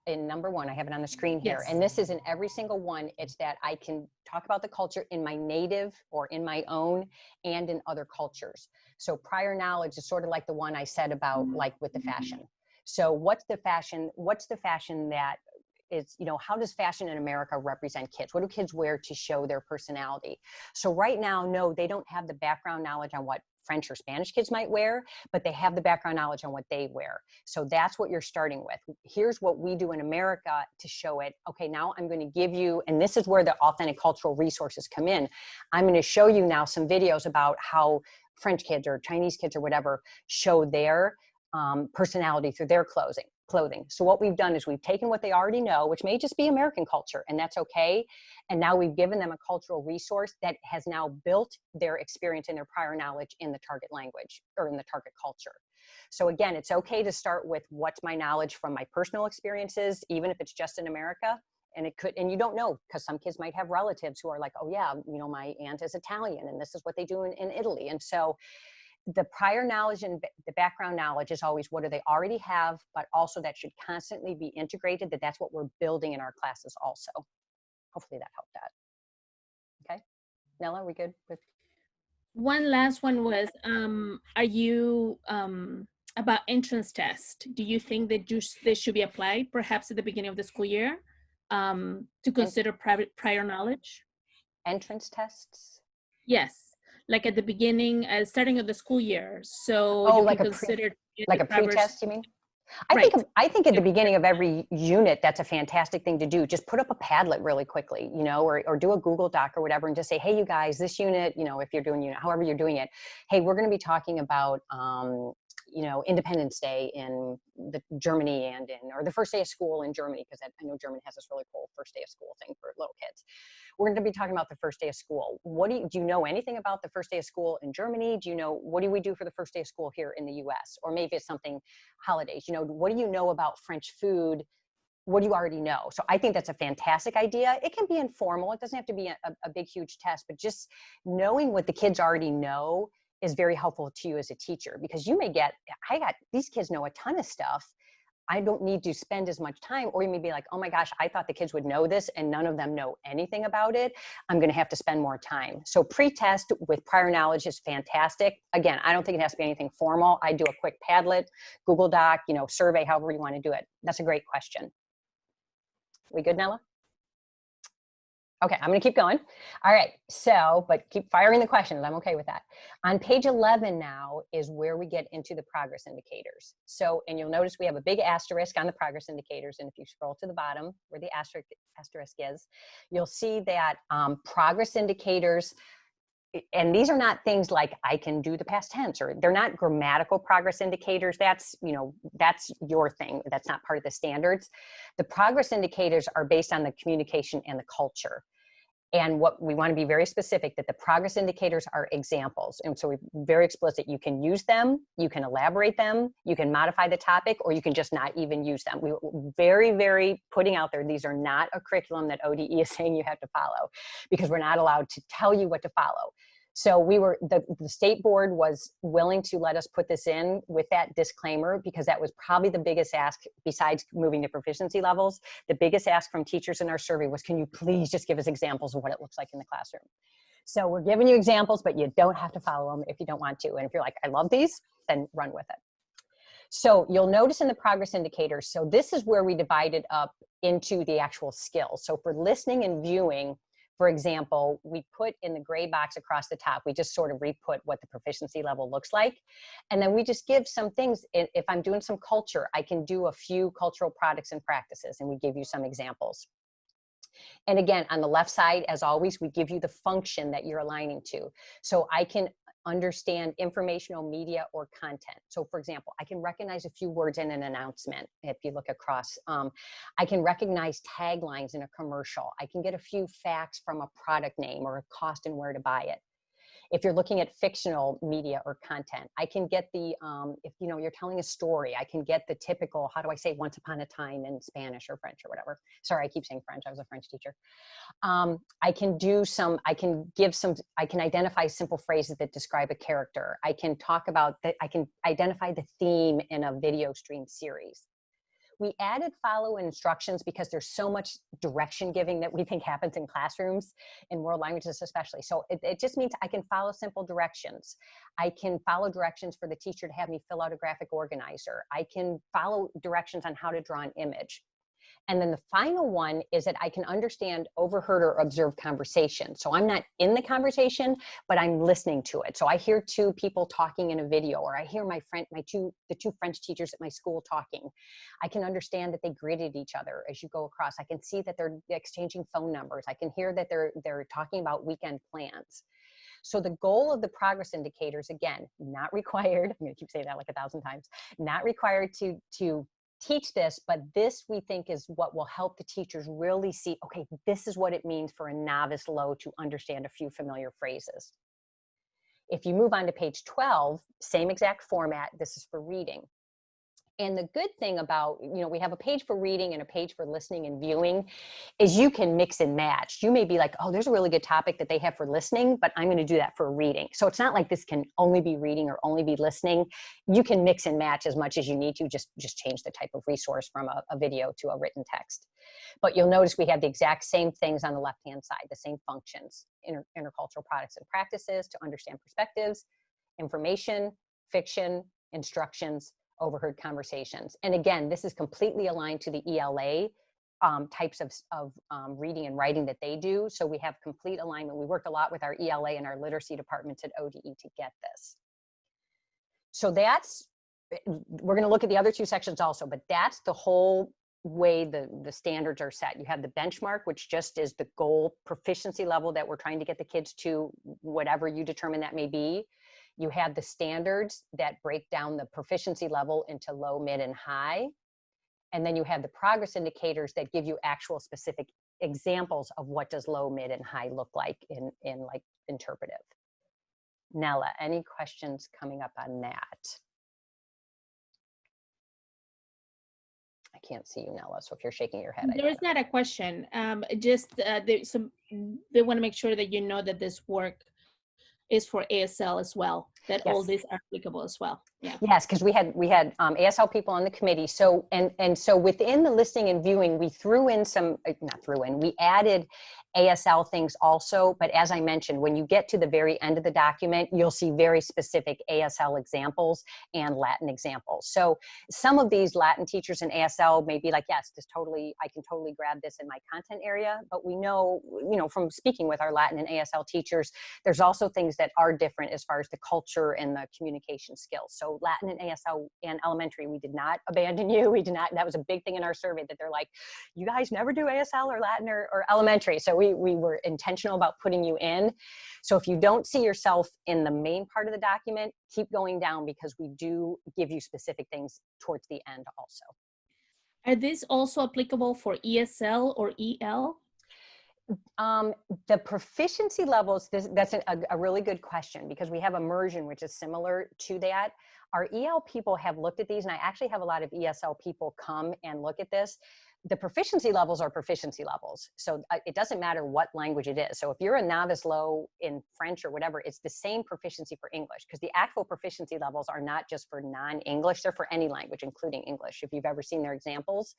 in number 1, I have it on the screen here, Yes. and this is in every single one. It's that I can talk about the culture in my native or in my own and in other cultures. So prior knowledge is sort of like the one I said about, like with the fashion. So what's the fashion that is, how does fashion in America represent kids? What do kids wear to show their personality? So right now, no, they don't have the background knowledge on what French or Spanish kids might wear, but they have the background knowledge on what they wear. So that's what you're starting with. Here's what we do in America to show it. Okay, now I'm going to give you, and this is where the authentic cultural resources come in. I'm going to show you now some videos about how French kids or Chinese kids or whatever show their personality through their clothing. So what we've done is we've taken what they already know, which may just be American culture, and that's okay. And now we've given them a cultural resource that has now built their experience and their prior knowledge in the target language or in the target culture. So again, it's okay to start with what's my knowledge from my personal experiences, even if it's just in America. And it could, and you don't know, because some kids might have relatives who are like, oh yeah, my aunt is Italian and this is what they do in Italy. And so the prior knowledge and the background knowledge is always what do they already have, but also that should constantly be integrated, that's what we're building in our classes also. Hopefully that helped that. Okay. Nella, are we good with? One last one was, are you, about entrance test, do you think that they should be applied perhaps at the beginning of the school year to consider prior knowledge? Entrance tests? Yes. Like at the beginning, starting of the school year, so you like can a consider like a pre-test, you mean? I Right. think at the beginning of every unit, that's a fantastic thing to do. Just put up a Padlet really quickly, or do a Google Doc or whatever, and just say, hey, you guys, this unit, if you're doing unit, however you're doing it, hey, we're going to be talking about, Independence Day in Germany or the first day of school in Germany, because I know Germany has this really cool first day of school thing for little kids. We're going to be talking about the first day of school. Do you know anything about the first day of school in Germany? What do we do for the first day of school here in the US? Or maybe it's something holidays, what do you know about French food? What do you already know? So I think that's a fantastic idea. It can be informal. It doesn't have to be a big, huge test, but just knowing what the kids already know is very helpful to you as a teacher, because you may these kids know a ton of stuff. I don't need to spend as much time, or you may be like, oh my gosh, I thought the kids would know this and none of them know anything about it. I'm going to have to spend more time. So pre-test with prior knowledge is fantastic. Again, I don't think it has to be anything formal. I do a quick Padlet, Google Doc, survey, however you want to do it. That's a great question. We good, Nella? Okay, I'm going to keep going. All right, but keep firing the questions. I'm okay with that. On page 11 now is where we get into the progress indicators. So, and you'll notice we have a big asterisk on the progress indicators. And if you scroll to the bottom where the asterisk is, you'll see that progress indicators, and these are not things like I can do the past tense, or they're not grammatical progress indicators. That's your thing. That's not part of the standards. The progress indicators are based on the communication and the culture. And what we want to be very specific that the progress indicators are examples. And so we're very explicit. You can use them, you can elaborate them, you can modify the topic, or you can just not even use them. We're very, very putting out there, these are not a curriculum that ODE is saying you have to follow, because we're not allowed to tell you what to follow. So we were, the state board was willing to let us put this in with that disclaimer, because that was probably the biggest ask, besides moving to proficiency levels. The biggest ask from teachers in our survey was, can you please just give us examples of what it looks like in the classroom? So we're giving you examples, but you don't have to follow them if you don't want to. And if you're like, I love these, then run with it. So you'll notice in the progress indicators, so this is where we divided up into the actual skills. So for listening and viewing, for example, we put in the gray box across the top, we just sort of re-put what the proficiency level looks like. And then we just give some things. If I'm doing some culture, I can do a few cultural products and practices, and we give you some examples. And again, on the left side, as always, we give you the function that you're aligning to. So I can understand informational media or content. So for example, I can recognize a few words in an announcement. If you look across, I can recognize taglines in a commercial. I can get a few facts from a product name or a cost and where to buy it. If you're looking at fictional media or content, I can get the, if you know, you're telling a story, I can get the typical, how do I say once upon a time in Spanish or French or whatever. Sorry, I keep saying French, I was a French teacher. I can do some, I can give some, I can identify simple phrases that describe a character. I can talk about that, I can identify the theme in a video stream series. We added follow instructions because there's so much direction giving that we think happens in classrooms, in world languages especially. So it just means I can follow simple directions. I can follow directions for the teacher to have me fill out a graphic organizer. I can follow directions on how to draw an image. And then the final one is that I can understand overheard or observed conversation. So I'm not in the conversation, but I'm listening to it. So I hear two people talking in a video, or I hear the two French teachers at my school talking. I can understand that they greeted each other as you go across. I can see that they're exchanging phone numbers. I can hear that they're talking about weekend plans. So the goal of the progress indicators, again, not required, I'm going to keep saying that like 1,000 times, not required to teach this, but this we think is what will help the teachers really see, okay, this is what it means for a novice low to understand a few familiar phrases. If you move on to page 12, same exact format, this is for reading. And the good thing about, you know, we have a page for reading and a page for listening and viewing, is you can mix and match. You may be like, oh, there's a really good topic that they have for listening, but I'm going to do that for reading. So it's not like this can only be reading or only be listening. You can mix and match as much as you need to, just change the type of resource from a video to a written text. But you'll notice we have the exact same things on the left-hand side, the same functions, intercultural products and practices to understand perspectives, information, fiction, instructions, overheard conversations. And again, this is completely aligned to the ELA types of reading and writing that they do. So we have complete alignment. We worked a lot with our ELA and our literacy departments at ODE to get this. So that's, we're going to look at the other two sections also, but that's the whole way the standards are set. You have the benchmark, which just is the goal proficiency level that we're trying to get the kids to, whatever you determine that may be. You have the standards that break down the proficiency level into low, mid, and high. And then you have the progress indicators that give you actual specific examples of what does low, mid, and high look like in like interpretive. Nella, any questions coming up on that? I can't see you, Nella, so if you're shaking your head. There is not a question. Just they want to make sure that you know that this work is for ASL as well, that Yes. all these are applicable as well. Yeah. Yes, because we had ASL people on the committee. So and so within the listening and viewing, we threw in some, not threw in, we added ASL things also. But as I mentioned, when you get to the very end of the document, you'll see very specific ASL examples and Latin examples. So some of these Latin teachers in ASL may be like, yes, this totally, I can totally grab this in my content area. But we know, you know, from speaking with our Latin and ASL teachers, there's also things that are different as far as the culture and the communication skills. So Latin and ASL and elementary, we did not abandon you. We did not, that was a big thing in our survey that they're like, you guys never do ASL or Latin or elementary. So we were intentional about putting you in. So if you don't see yourself in the main part of the document, keep going down because we do give you specific things towards the end also. Are these also applicable for ESL or EL? The proficiency levels, that's a really good question, because we have immersion, which is similar to that. Our EL people have looked at these, and I actually have a lot of ESL people come and look at this. The proficiency levels are proficiency levels. So it doesn't matter what language it is. So if you're a novice low in French or whatever, it's the same proficiency for English, because the actual proficiency levels are not just for non-English, they're for any language, including English. If you've ever seen their examples.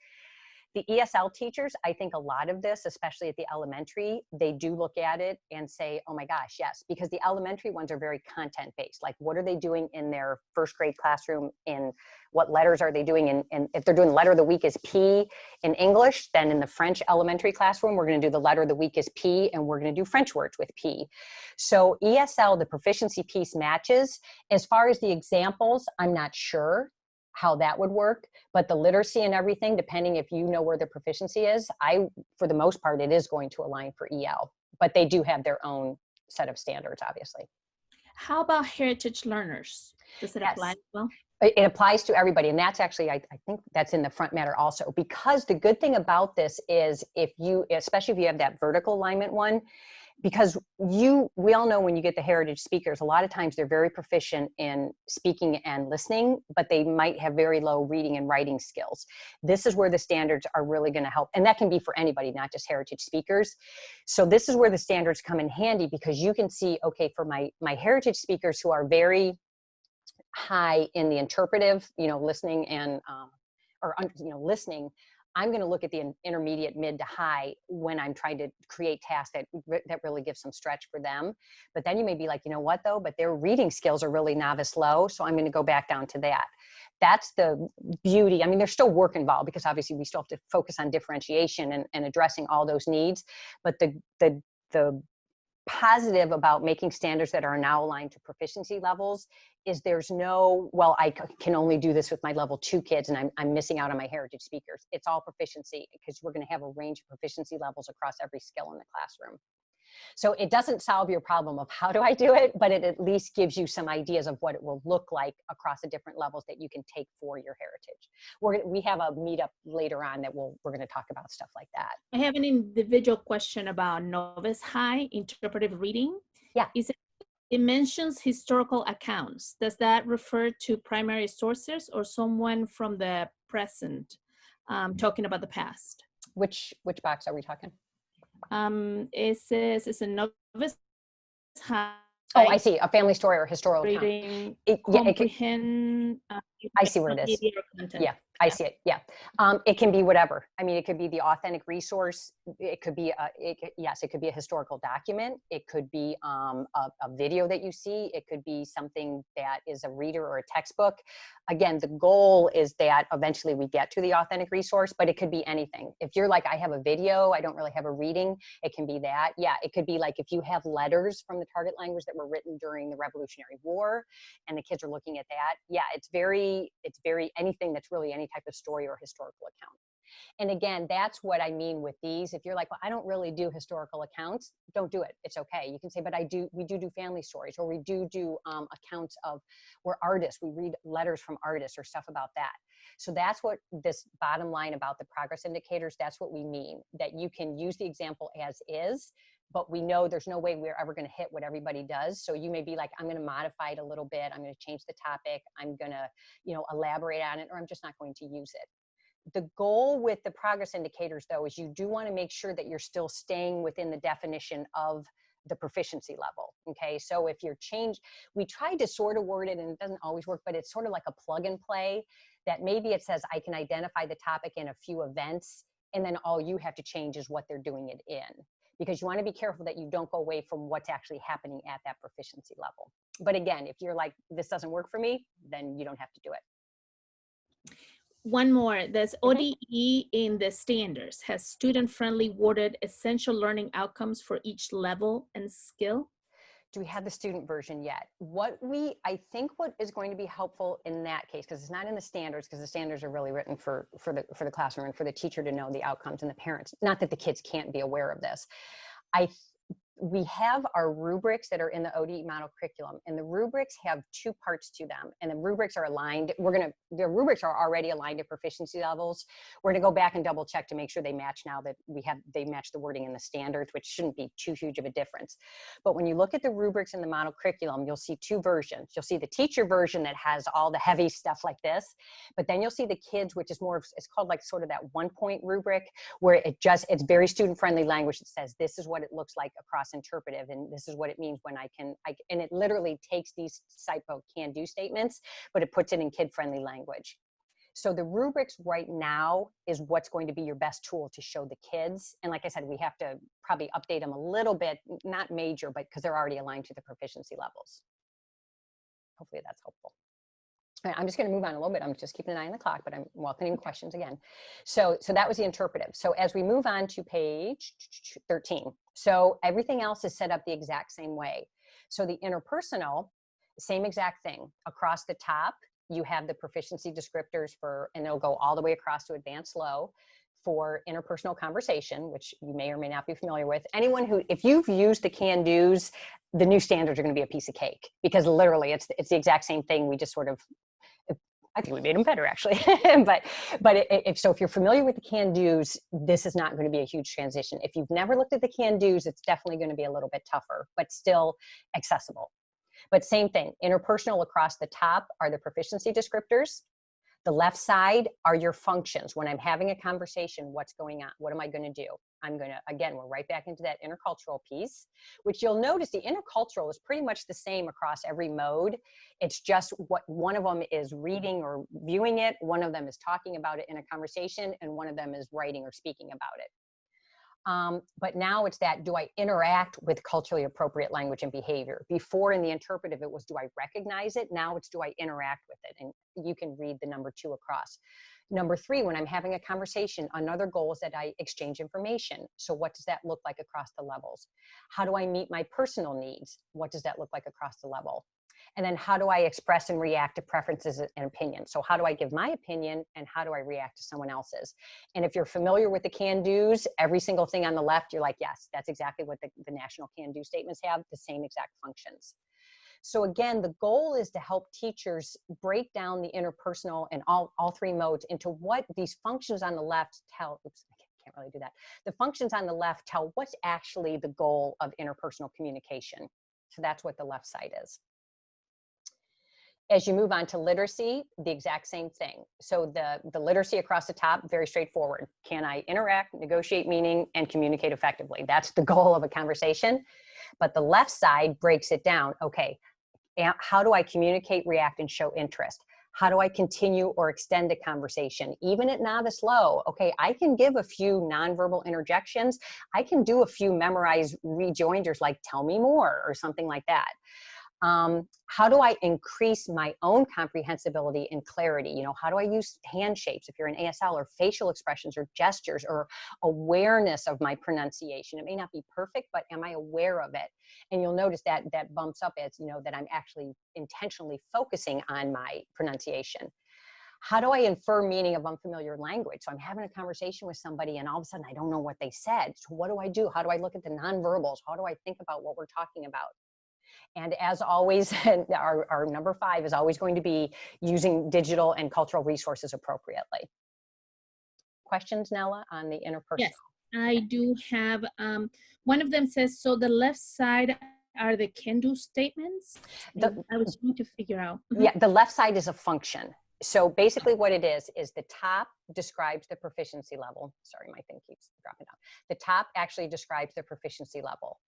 The ESL teachers, I think a lot of this, especially at the elementary, they do look at it and say, oh my gosh, yes, because the elementary ones are very content-based. Like, what are they doing in their first grade classroom? In what letters are they doing? And if they're doing letter of the week is P in English, then in the French elementary classroom, we're going to do the letter of the week is P, and we're going to do French words with P. So ESL, the proficiency piece matches. As far as the examples, I'm not sure how that would work, but the literacy and everything, depending if you know where the proficiency is, for the most part, it is going to align for EL, but they do have their own set of standards, obviously. How about heritage learners? Does it apply as well? It applies to everybody. And that's actually, I think that's in the front matter also, because the good thing about this is especially if you have that vertical alignment one, because we all know when you get the heritage speakers, a lot of times they're very proficient in speaking and listening, but they might have very low reading and writing skills. This is where the standards are really going to help. And that can be for anybody, not just heritage speakers. So this is where the standards come in handy, because you can see, okay, for my heritage speakers who are very high in the interpretive, listening and, listening, I'm going to look at the intermediate, mid to high when I'm trying to create tasks that really give some stretch for them. But then you may be like, you know what though, but their reading skills are really novice low. So I'm going to go back down to that. That's the beauty. I mean, there's still work involved, because obviously we still have to focus on differentiation and addressing all those needs. But the positive about making standards that are now aligned to proficiency levels is there's no, well, I can only do this with my level 2 kids and I'm missing out on my heritage speakers. It's all proficiency, because we're going to have a range of proficiency levels across every skill in the classroom. So it doesn't solve your problem of how do I do it, but it at least gives you some ideas of what it will look like across the different levels that you can take for your heritage. We have a meetup later on that we're going to talk about stuff like that. I have an individual question about novice high interpretive reading. Yeah. It mentions historical accounts. Does that refer to primary sources or someone from the present talking about the past? Which box are we talking? It says it's a novice high. Oh, I see. A family story or historical reading, account. comprehend. I see where it is. Yeah, I see it. Yeah. It can be whatever. I mean, it could be the authentic resource. It could be, yes, it could be a historical document. It could be a video that you see. It could be something that is a reader or a textbook. Again, the goal is that eventually we get to the authentic resource, but it could be anything. If you're like, I have a video, I don't really have a reading, it can be that. Yeah, it could be like if you have letters from the target language that were written during the Revolutionary War and the kids are looking at that. Yeah, it's very anything that's really any type of story or historical account. And again, that's what I mean with these. If you're like, well, I don't really do historical accounts, don't do it. It's okay. You can say, but we do family stories, or we do accounts of, we're artists. We read letters from artists or stuff about that. So that's what this bottom line about the progress indicators, that's what we mean, that you can use the example as is, but we know there's no way we're ever going to hit what everybody does. So you may be like, I'm going to modify it a little bit. I'm going to change the topic. I'm going to, elaborate on it, or I'm just not going to use it. The goal with the progress indicators, though, is you do want to make sure that you're still staying within the definition of the proficiency level. Okay, so if you're we tried to sort of word it, and it doesn't always work, but it's sort of like a plug and play, that maybe it says I can identify the topic in a few events, and then all you have to change is what they're doing it in, because you want to be careful that you don't go away from what's actually happening at that proficiency level. But again, if you're like, this doesn't work for me, then you don't have to do it. One more, there's ODE in the standards, has student-friendly worded essential learning outcomes for each level and skill. Do we have the student version yet? I think what is going to be helpful in that case, because it's not in the standards, because the standards are really written for the classroom and for the teacher to know the outcomes and the parents. Not that the kids can't be aware of this. we have our rubrics that are in the ODE model curriculum, and the rubrics have two parts to them, and the rubrics are aligned. The rubrics are already aligned to proficiency levels. We're gonna go back and double check to make sure they match now that they match the wording in the standards, which shouldn't be too huge of a difference. But when you look at the rubrics in the model curriculum, you'll see two versions. You'll see the teacher version that has all the heavy stuff like this, but then you'll see the kids, which is more of, it's called like sort of that 1-point rubric, where it's very student-friendly language that says, this is what it looks like across interpretive, and this is what it means when and it literally takes these type of can-do statements, but it puts it in kid-friendly language. So the rubrics right now is what's going to be your best tool to show the kids. And like I said, we have to probably update them a little bit, not major, but because they're already aligned to the proficiency levels. Hopefully that's helpful. I'm just going to move on a little bit. I'm just keeping an eye on the clock, but I'm welcoming questions again. So that was the interpretive. So as we move on to page 13, so everything else is set up the exact same way. So the interpersonal, same exact thing. Across the top, you have the proficiency descriptors and they'll go all the way across to advanced low for interpersonal conversation, which you may or may not be familiar with. If you've used the can-dos, the new standards are going to be a piece of cake, because literally it's the exact same thing. We just sort of, I think we made them better actually. If you're familiar with the can-dos, this is not going to be a huge transition. If you've never looked at the can-dos, it's definitely going to be a little bit tougher, but still accessible. But same thing, interpersonal across the top are the proficiency descriptors. The left side are your functions. When I'm having a conversation, what's going on? What am I going to do? Again, we're right back into that intercultural piece, which you'll notice the intercultural is pretty much the same across every mode. It's just what one of them is reading or viewing it, one of them is talking about it in a conversation, and one of them is writing or speaking about it. But now it's that, do I interact with culturally appropriate language and behavior? Before in the interpretive, it was, do I recognize it? Now it's, do I interact with it? And you can read the number 2 across. Number 3, when I'm having a conversation, another goal is that I exchange information. So what does that look like across the levels? How do I meet my personal needs? What does that look like across the level? And then how do I express and react to preferences and opinions? So how do I give my opinion and how do I react to someone else's? And if you're familiar with the can-dos, every single thing on the left, you're like, yes, that's exactly what the national can-do statements have, the same exact functions. So again, the goal is to help teachers break down the interpersonal and all 3 modes into what these functions on the left tell. Oops, I can't really do that. The functions on the left tell what's actually the goal of interpersonal communication. So that's what the left side is. As you move on to literacy, the exact same thing. So the literacy across the top, very straightforward. Can I interact, negotiate meaning, and communicate effectively? That's the goal of a conversation. But the left side breaks it down. Okay, how do I communicate, react, and show interest? How do I continue or extend a conversation? Even at novice low, okay, I can give a few nonverbal interjections. I can do a few memorized rejoinders like tell me more or something like that. How do I increase my own comprehensibility and clarity? You know, how do I use hand shapes if you're an ASL, or facial expressions or gestures, or awareness of my pronunciation? It may not be perfect, but am I aware of it? And you'll notice that that bumps up as, you know, that I'm actually intentionally focusing on my pronunciation. How do I infer meaning of unfamiliar language? So I'm having a conversation with somebody and all of a sudden I don't know what they said. So what do? How do I look at the nonverbals? How do I think about what we're talking about? And as always, our number 5 is always going to be using digital and cultural resources appropriately. Questions, Nella, on the interpersonal? Yes, I do have, one of them says, so the left side are the can-do statements? I was trying to figure out. Yeah, the left side is a function. So basically what it is the top describes the proficiency level. Sorry, my thing keeps dropping down. The top actually describes the proficiency level.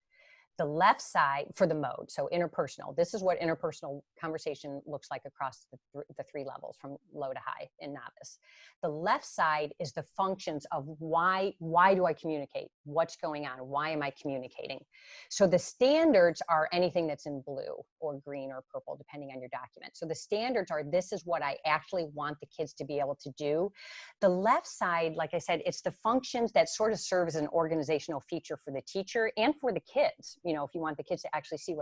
The left side for the mode, so interpersonal, this is what interpersonal conversation looks like across the 3 levels from low to high in novice. The left side is the functions of why do I communicate? What's going on? Why am I communicating? So the standards are anything that's in blue or green or purple, depending on your document. So the standards are, this is what I actually want the kids to be able to do. The left side, like I said, it's the functions that sort of serve as an organizational feature for the teacher and for the kids. You know, if you want the kids to actually see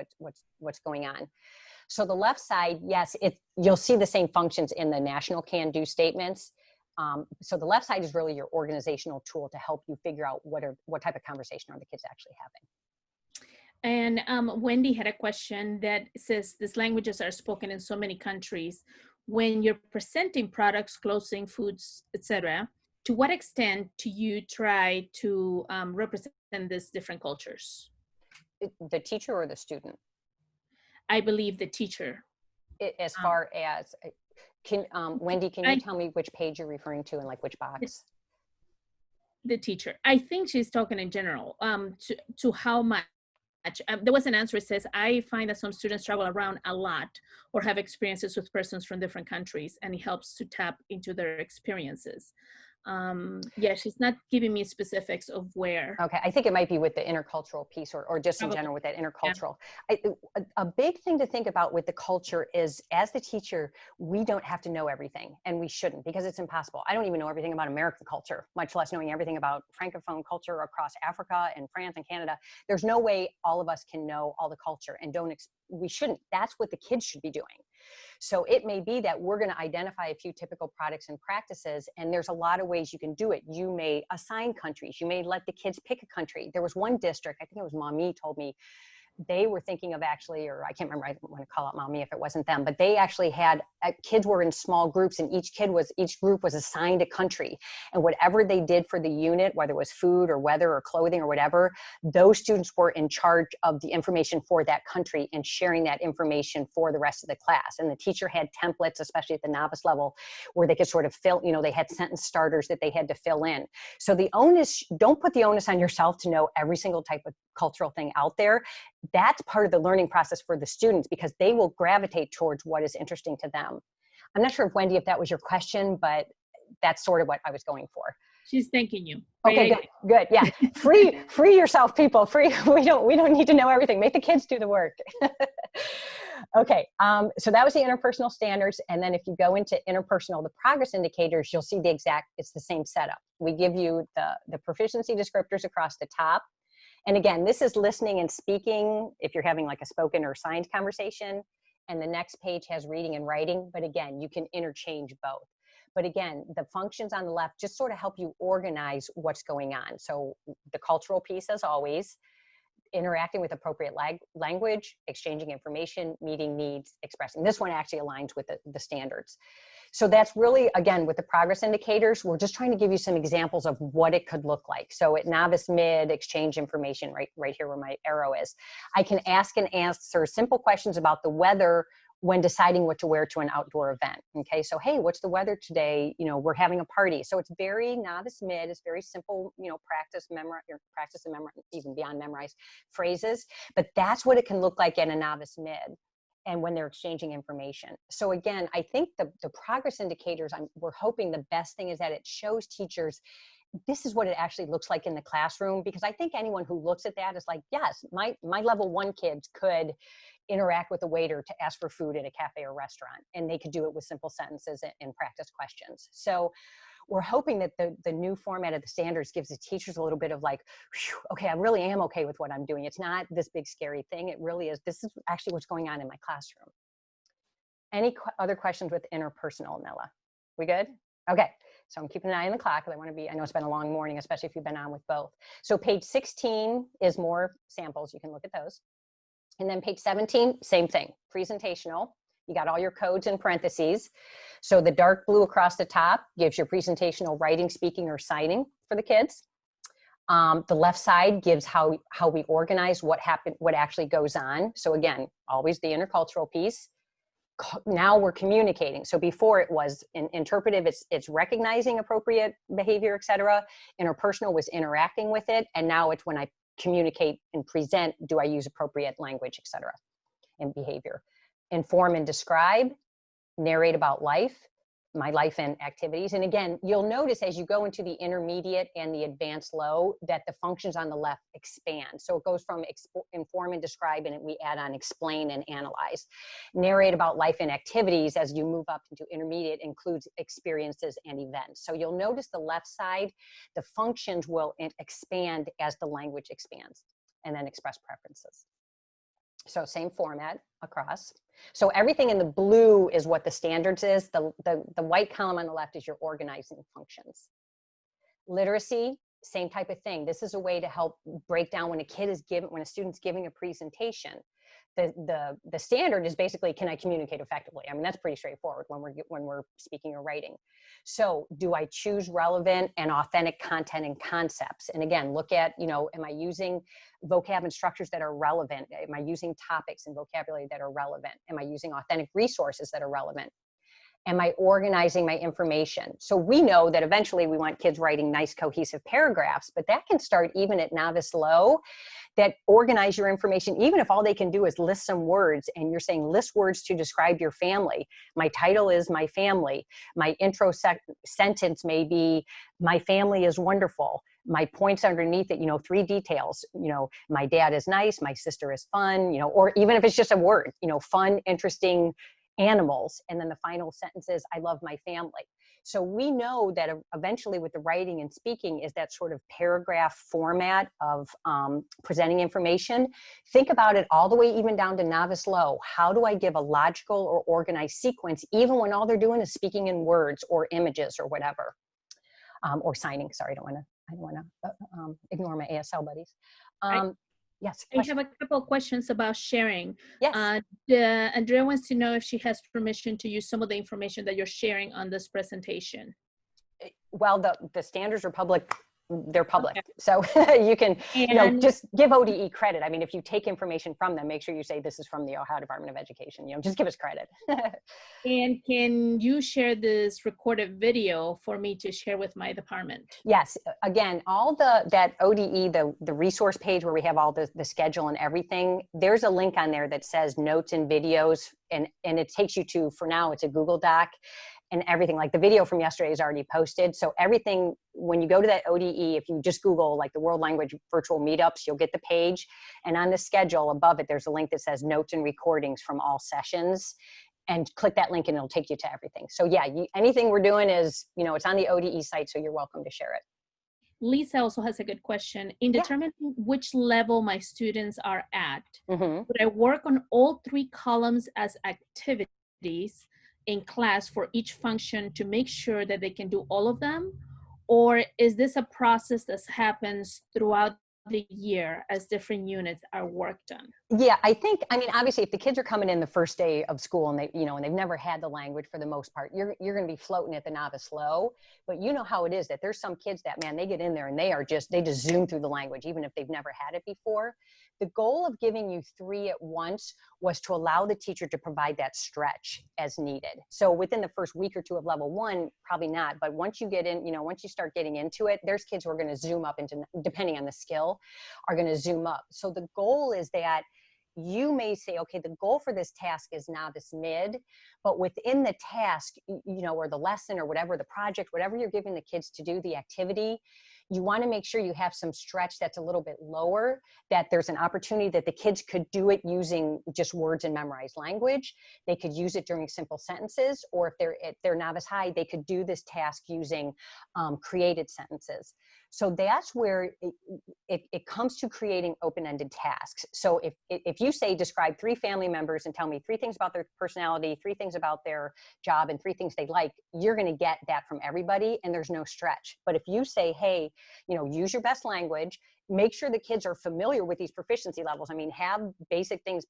what's going on. So the left side, yes, you'll see the same functions in the national can-do statements. So the left side is really your organizational tool to help you figure out what type of conversation are the kids actually having. And Wendy had a question that says these languages are spoken in so many countries. When you're presenting products, clothing, foods, etc., to what extent do you try to represent these different cultures? The teacher or the student? I believe the teacher. As Um, far as, Wendy, can you I, tell me which page you're referring to and like which box? the teacher. I think she's talking in general. To how much. There was an answer. It says, I find that some students travel around a lot or have experiences with persons from different countries, and it helps to tap into their experiences. Yeah, she's not giving me specifics of where. Okay, I think it might be with the intercultural piece, or just in Probably. general with that Yeah. intercultural. A big thing to think about with the culture is, as the teacher, we don't have to know everything, and we shouldn't, because it's impossible. I don't even know everything about American culture, much less knowing everything about Francophone culture across Africa and France and Canada. There's no way all of us can know all the culture, and we shouldn't. That's what the kids should be doing. So it may be that we're going to identify a few typical products and practices, and there's a lot of ways you can do it. You may assign countries. You may let the kids pick a country. There was one district, I think it was Mommy told me, they were thinking of actually, or I can't remember, I don't want to call out Mommy if it wasn't them, but they actually had, kids were in small groups, and each group was assigned a country. And whatever they did for the unit, whether it was food or weather or clothing or whatever, those students were in charge of the information for that country and sharing that information for the rest of the class. And the teacher had templates, especially at the novice level, where they could sort of fill, they had sentence starters that they had to fill in. So the onus, don't put the onus on yourself to know every single type of cultural thing out there. That's part of the learning process for the students, because they will gravitate towards what is interesting to them. I'm not sure if Wendy, if that was your question, but that's sort of what I was going for. She's thanking you. Okay, good. Yeah. Free yourself, people. We don't need to know everything. Make the kids do the work. Okay. So that was the interpersonal standards. And then if you go into interpersonal, the progress indicators, you'll see it's the same setup. We give you the proficiency descriptors across the top. And again, this is listening and speaking if you're having like a spoken or signed conversation. And the next page has reading and writing. But again, you can interchange both. But again, the functions on the left just sort of help you organize what's going on. So the cultural piece, as always, interacting with appropriate language, exchanging information, meeting needs, expressing. This one actually aligns with the standards. So that's really, again, with the progress indicators, we're just trying to give you some examples of what it could look like. So at novice, mid, exchange information, right here where my arrow is. I can ask and answer simple questions about the weather when deciding what to wear to an outdoor event. Okay, so hey, what's the weather today? We're having a party. So it's very novice mid, it's very simple, practice and memorize, even beyond memorize phrases. But that's what it can look like in a novice mid, and when they're exchanging information. So again, I think the progress indicators, we're hoping the best thing is that it shows teachers this is what it actually looks like in the classroom, because I think anyone who looks at that is like, yes, my level 1 kids could interact with a waiter to ask for food at a cafe or restaurant, and they could do it with simple sentences and practice questions. So we're hoping that the new format of the standards gives the teachers a little bit of like, whew, okay, I really am okay with what I'm doing. It's not this big scary thing. It really is. This is actually what's going on in my classroom. Any other questions with interpersonal, Nella? We good? Okay. So I'm keeping an eye on the clock because I know it's been a long morning, especially if you've been on with both. So page 16 is more samples. You can look at those. And then page 17, same thing, presentational. You got all your codes in parentheses. So the dark blue across the top gives your presentational writing, speaking, or signing for the kids. The left side gives how we organize what happened, what actually goes on. So again, always the intercultural piece. Now we're communicating. So before it was interpretive, it's recognizing appropriate behavior, etc. Interpersonal was interacting with it. And now it's when I communicate and present, do I use appropriate language, etc. and behavior. Inform and describe, narrate about life, my life and activities. And again, you'll notice as you go into the intermediate and the advanced low that the functions on the left expand. So it goes from inform and describe, and we add on explain and analyze. Narrate about life and activities as you move up into intermediate includes experiences and events. So you'll notice the left side, the functions will expand as the language expands, and then express preferences. So same format across. So everything in the blue is what the standards is. The white column on the left is your organizing functions. Literacy, same type of thing. This is a way to help break down when when a student's giving a presentation. The standard is basically, can I communicate effectively? I mean, that's pretty straightforward when we're speaking or writing. So do I choose relevant and authentic content and concepts? And again, look at, am I using vocab and structures that are relevant? Am I using topics and vocabulary that are relevant? Am I using authentic resources that are relevant? Am I organizing my information? So we know that eventually we want kids writing nice cohesive paragraphs, but that can start even at novice low, that organize your information, even if all they can do is list some words and you're saying list words to describe your family. My title is my family. My intro sentence may be, my family is wonderful. My points underneath it, 3 details, my dad is nice, my sister is fun, or even if it's just a word, fun, interesting, animals. And then the final sentence is, I love my family. So we know that eventually with the writing and speaking is that sort of paragraph format of presenting information. Think about it all the way even down to novice low. How do I give a logical or organized sequence even when all they're doing is speaking in words or images or whatever, or signing. Sorry, I don't want to ignore my ASL buddies. Yes. I have a couple of questions about sharing. Yes. Andrea wants to know if she has permission to use some of the information that you're sharing on this presentation. Well, the standards are public. They're public. Okay. So you can, just give ODE credit. I mean, if you take information from them, make sure you say this is from the Ohio Department of Education, just give us credit. And can you share this recorded video for me to share with my department? Yes. Again, all that ODE, the resource page where we have all the schedule and everything, there's a link on there that says notes and videos, and it takes you to, for now, it's a Google Doc. And everything, like the video from yesterday is already posted. So everything, when you go to that ODE, if you just Google like the World Language Virtual Meetups, you'll get the page. And on the schedule above it, there's a link that says notes and recordings from all sessions. And click that link and it'll take you to everything. So yeah, anything we're doing is, it's on the ODE site, so you're welcome to share it. Lisa also has a good question. In determining which level my students are at, would I work on all 3 columns as activities in class for each function to make sure that they can do all of them? Or is this a process that happens throughout the year as different units are worked on? Yeah, I mean, obviously if the kids are coming in the first day of school and and they've never had the language for the most part, you're going to be floating at the novice low, but you know how it is that there's some kids that, man, they get in there and they just zoom through the language, even if they've never had it before. The goal of giving you 3 at once was to allow the teacher to provide that stretch as needed. So within the first week or 2 of level 1, probably not, but once you get in, once you start getting into it, there's kids who are going to zoom up into, depending on the skill, are going to zoom up. So the goal is that you may say, okay, the goal for this task is novice mid, but within the task, or the lesson or whatever, the project, whatever you're giving the kids to do, the activity, you want to make sure you have some stretch that's a little bit lower, that there's an opportunity that the kids could do it using just words and memorized language. They could use it during simple sentences, or if they're novice high, they could do this task using created sentences. So that's where it comes to creating open-ended tasks. So if you say, describe 3 family members and tell me 3 things about their personality, 3 things about their job, and 3 things they like, you're going to get that from everybody, and there's no stretch. But if you say, hey, use your best language, make sure the kids are familiar with these proficiency levels. I mean, have basic things,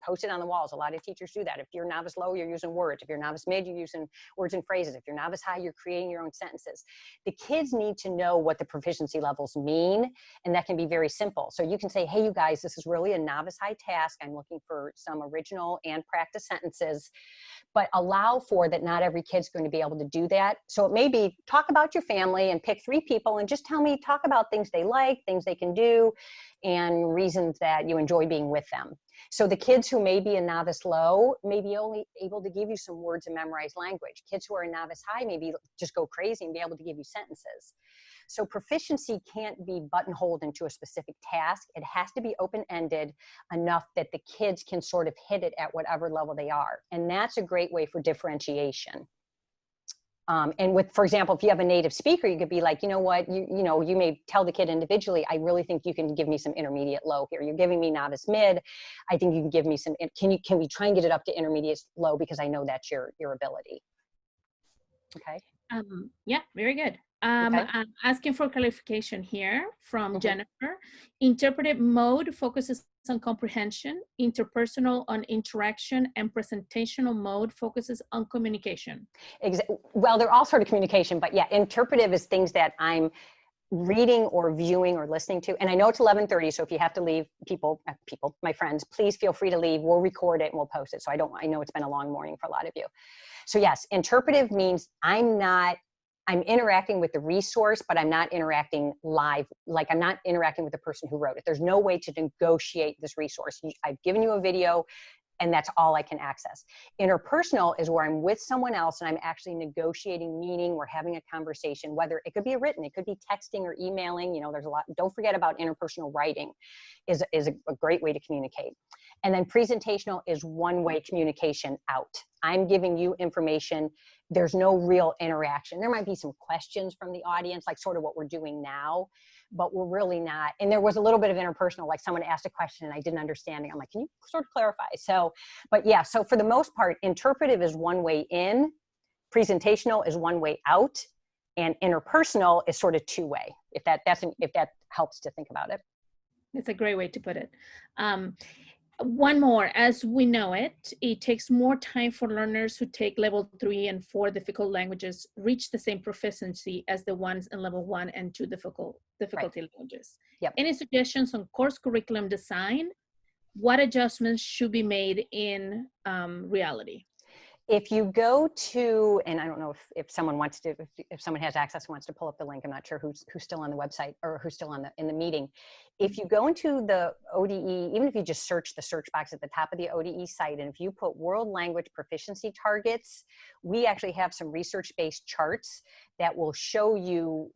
posted on the walls. A lot of teachers do that. If you're novice low, you're using words. If you're novice mid, you're using words and phrases. If you're novice high, you're creating your own sentences. The kids need to know what the proficiency levels mean, and that can be very simple. So you can say, hey, you guys, this is really a novice high task. I'm looking for some original and practice sentences, but allow for that not every kid's going to be able to do that. So it may be talk about your family and pick 3 people and just talk about things they like, things they can do, and reasons that you enjoy being with them. So the kids who may be a novice low may be only able to give you some words and memorized language. Kids who are a novice high maybe just go crazy and be able to give you sentences. So proficiency can't be buttonholed into a specific task. It has to be open-ended enough that the kids can sort of hit it at whatever level they are. And that's a great way for differentiation. And with, for example, if you have a native speaker, you could be like, you know what, you may tell the kid individually, I really think you can give me some intermediate low here. You're giving me novice mid. I think you can give me some, can we try and get it up to intermediate low, because I know that's your ability. Okay. Yeah, very good. Okay. I'm asking for clarification here from Mhm. Jennifer. Interpretive mode focuses on comprehension, interpersonal on interaction, and presentational mode focuses on communication. Well, they're all sort of communication, but yeah, interpretive is things that I'm reading or viewing or listening to. And I know it's 11:30, so if you have to leave, my friends, please feel free to leave. We'll record it and we'll post it. So I know it's been a long morning for a lot of you. So yes, interpretive means I'm interacting with the resource, but I'm not interacting live. Like I'm not interacting with the person who wrote it. There's no way to negotiate this resource. I've given you a video, and that's all I can access. Interpersonal is where I'm with someone else and I'm actually negotiating meaning. We're having a conversation, whether it could be written, it could be texting or emailing. You know, there's a lot. Don't forget about interpersonal writing is a great way to communicate. And then presentational is one-way communication out. I'm giving you information. There's no real interaction. There might be some questions from the audience, like sort of what we're doing now, but we're really not. And there was a little bit of interpersonal, like someone asked a question and I didn't understand it. I'm like, can you sort of clarify? So, but yeah, so for the most part, interpretive is one way in, presentational is one way out, and interpersonal is sort of two-way, if that helps to think about it. It's a great way to put it. One more, as we know it, it takes more time for learners who take level 3 and 4 difficult languages reach the same proficiency as the ones in level 1 and 2 difficulty languages. Yep. Any suggestions on course curriculum design? What adjustments should be made in reality? If you go to, and I don't know if someone wants to, if someone has access and wants to pull up the link, I'm not sure who's still on the website or who's still in the meeting. If you go into the ODE, even if you just search the search box at the top of the ODE site, and if you put world language proficiency targets, we actually have some research-based charts that will show you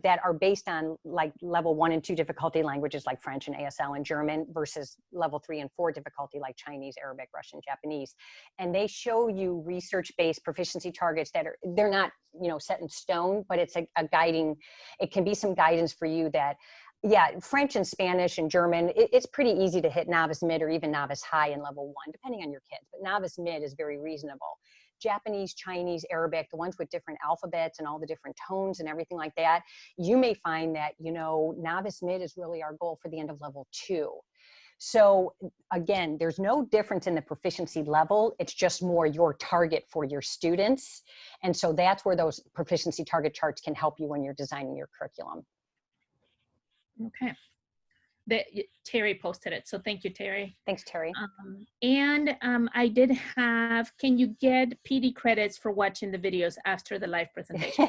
that are based on like level 1 and 2 difficulty languages like French and ASL and German versus level 3 and 4 difficulty like Chinese, Arabic, Russian, Japanese. And they show you research-based proficiency targets that they're not, set in stone, but it's a guiding, it can be some guidance for you that, yeah, French and Spanish and German, it's pretty easy to hit novice mid or even novice high in level 1, depending on your kids, but novice mid is very reasonable. Japanese, Chinese, Arabic, the ones with different alphabets and all the different tones and everything like that, you may find that, novice mid is really our goal for the end of level 2. So again, there's no difference in the proficiency level. It's just more your target for your students. And so that's where those proficiency target charts can help you when you're designing your curriculum. Okay. Terry posted it. So thank you, Terry. Thanks, Terry. I did have, can you get PD credits for watching the videos after the live presentation?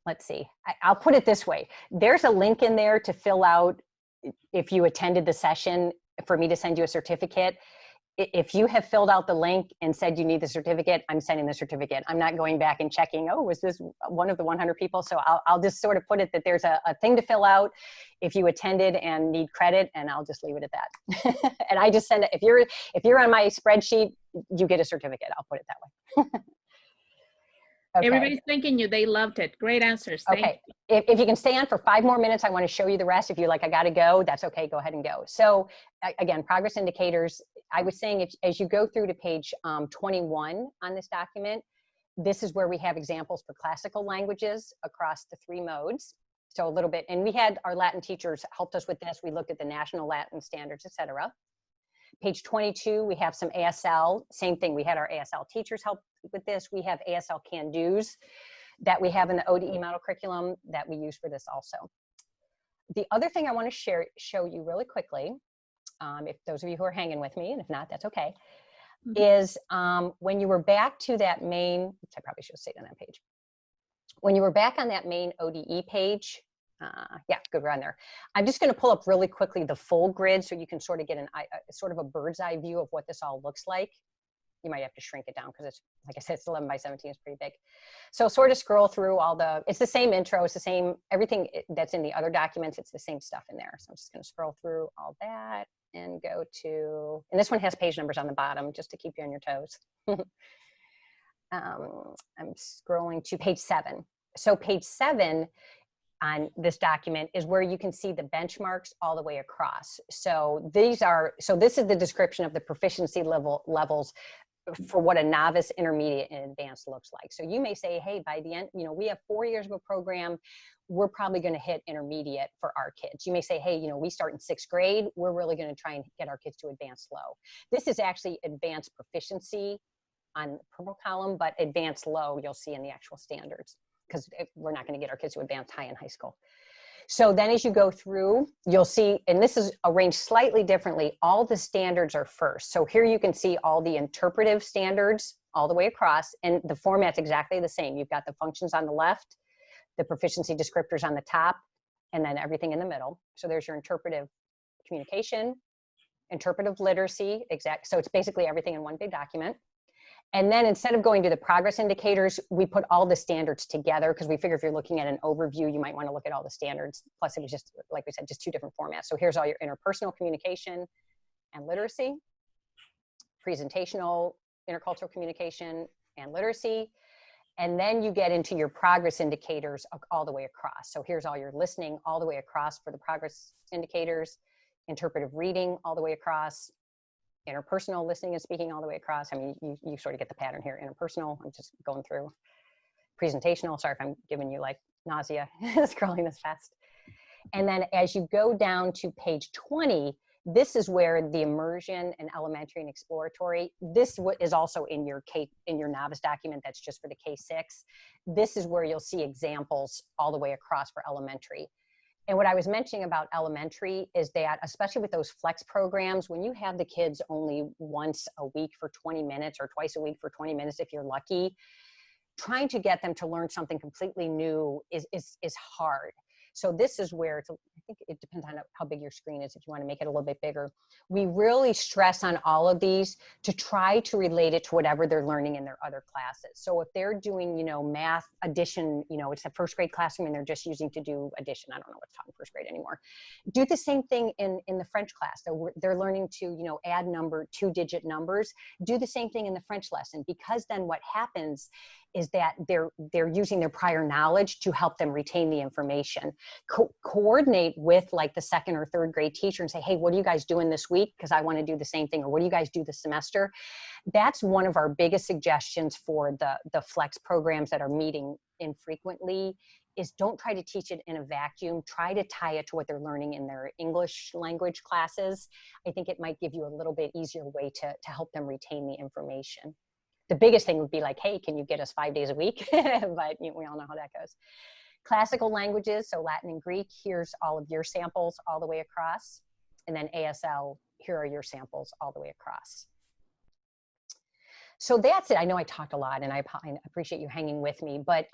Let's see. I'll put it this way. There's a link in there to fill out if you attended the session for me to send you a certificate. If you have filled out the link and said you need the certificate, I'm sending the certificate. I'm not going back and checking, oh, was this one of the 100 people? So I'll just sort of put it that there's a thing to fill out if you attended and need credit, and I'll just leave it at that. And I just send it. If you're on my spreadsheet, you get a certificate. I'll put it that way. Okay. Everybody's thanking you. They loved it. Great answers. Thank you. If you can stay on for 5 more minutes, I want to show you the rest. If you're like, I got to go, that's okay. Go ahead and go. So again, progress indicators. I was saying, as you go through to page 21 on this document, this is where we have examples for classical languages across the 3 modes. So a little bit, and we had our Latin teachers helped us with this. We looked at the national Latin standards, etc. Page 22, we have some ASL, same thing. We had our ASL teachers help with this. We have ASL can-dos that we have in the ODE model curriculum that we use for this also. The other thing I want to show you really quickly, if those of you who are hanging with me, and if not, that's okay, is when you were back to that main, I probably should have stayed on that page. When you were back on that main ODE page, yeah, good, we're on there. I'm just going to pull up really quickly the full grid so you can sort of get sort of a bird's eye view of what this all looks like. You might have to shrink it down because it's, like I said, it's 11 by 17, it's pretty big. So sort of scroll through it's the same intro, it's the same, everything that's in the other documents, it's the same stuff in there. So I'm just going to scroll through all that and go to, and this one has page numbers on the bottom just to keep you on your toes. I'm scrolling to page 7. So page 7 on this document is where you can see the benchmarks all the way across. So this is the description of the proficiency levels for what a novice, intermediate, and advanced looks like. So you may say, hey, by the end, we have 4 years of a program, we're probably going to hit intermediate for our kids. You may say, hey, we start in 6th grade, we're really going to try and get our kids to advanced low. This is actually advanced proficiency on the purple column, but advanced low you'll see in the actual standards, because we're not going to get our kids to advanced high in high school. So then as you go through, you'll see, and this is arranged slightly differently, all the standards are first. So here you can see all the interpretive standards all the way across, and the format's exactly the same. You've got the functions on the left, the proficiency descriptors on the top, and then everything in the middle. So there's your interpretive communication, interpretive literacy, so it's basically everything in one big document. And then instead of going to the progress indicators, we put all the standards together, because we figure if you're looking at an overview, you might want to look at all the standards. Plus it was just, like we said, just 2 different formats. So here's all your interpersonal communication and literacy, presentational, intercultural communication and literacy. And then you get into your progress indicators all the way across. So here's all your listening all the way across for the progress indicators, interpretive reading all the way across, interpersonal listening and speaking all the way across. I mean, you sort of get the pattern here. Interpersonal, I'm just going through. Presentational, sorry if I'm giving you like nausea scrolling this fast. And then as you go down to page 20, this is where the immersion and elementary and exploratory, this is also in your novice document that's just for the K-6. This is where you'll see examples all the way across for elementary. And what I was mentioning about elementary is that, especially with those flex programs, when you have the kids only once a week for 20 minutes or twice a week for 20 minutes, if you're lucky, trying to get them to learn something completely new is hard. So this is where I think it depends on how big your screen is, if you want to make it a little bit bigger. We really stress on all of these to try to relate it to whatever they're learning in their other classes. So if they're doing, math addition, it's a 1st grade classroom and they're just using to do addition. I don't know what's taught in 1st grade anymore. Do the same thing in the French class. They're learning to, add 2-digit numbers. Do the same thing in the French lesson, because then what happens is that they're using their prior knowledge to help them retain the information. Coordinate with like the 2nd or 3rd grade teacher and say, hey, what are you guys doing this week? Because I want to do the same thing. Or what do you guys do this semester? That's one of our biggest suggestions for the flex programs that are meeting infrequently, is don't try to teach it in a vacuum. Try to tie it to what they're learning in their English language classes. I think it might give you a little bit easier way to help them retain the information. The biggest thing would be like, hey, can you get us 5 days a week? But we all know how that goes. Classical languages, so Latin and Greek, here's all of your samples all the way across. And then ASL, here are your samples all the way across. So that's it. I know I talked a lot, and I appreciate you hanging with me, but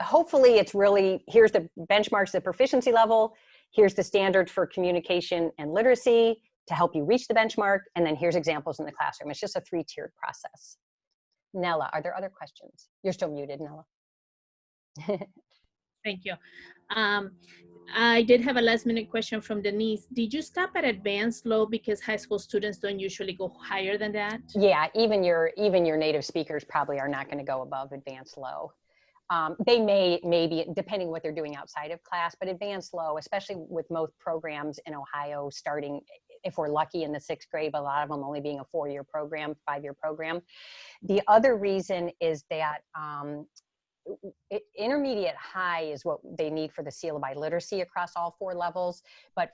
hopefully it's really, here's the benchmarks, the proficiency level, here's the standard for communication and literacy to help you reach the benchmark, and then here's examples in the classroom. It's just a 3-tiered process. Nella, are there other questions? You're still muted, Nella. Thank you. I did have a last minute question from Denise. Did you stop at advanced low because high school students don't usually go higher than that? Yeah, even your native speakers probably are not going to go above advanced low. They maybe, depending what they're doing outside of class, but advanced low, especially with most programs in Ohio starting, if we're lucky, in the 6th grade, but a lot of them only being a 4-year program, 5-year program. The other reason is that intermediate high is what they need for the syllabi literacy across all 4 levels. But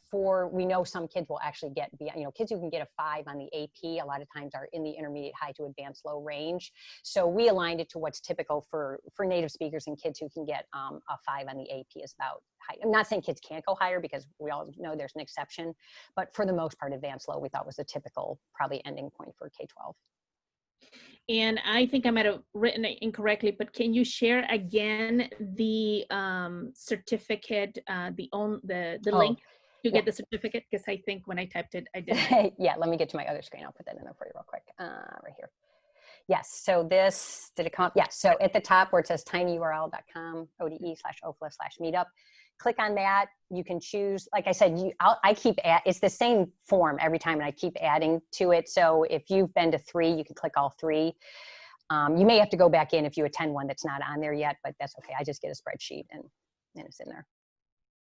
we know some kids will actually get, kids who can get a 5 on the AP a lot of times are in the intermediate high to advanced low range. So we aligned it to what's typical for native speakers, and kids who can get a 5 on the AP is about high. I'm not saying kids can't go higher, because we all know there's an exception, but for the most part, advanced low we thought was the typical probably ending point for K-12. And I think I might have written it incorrectly, but can you share again the certificate, the link to get the certificate? Because I think when I typed it, I didn't. Yeah, let me get to my other screen. I'll put that in there for you real quick. Right here. Yes, so this, did it come up? Yeah, so at the top where it says tinyurl.com, ode/ofla/meetup, click on that. You can choose, like I said, it's the same form every time, and I keep adding to it. So if you've been to 3, you can click all 3. You may have to go back in if you attend one that's not on there yet, but that's okay. I just get a spreadsheet and it's in there.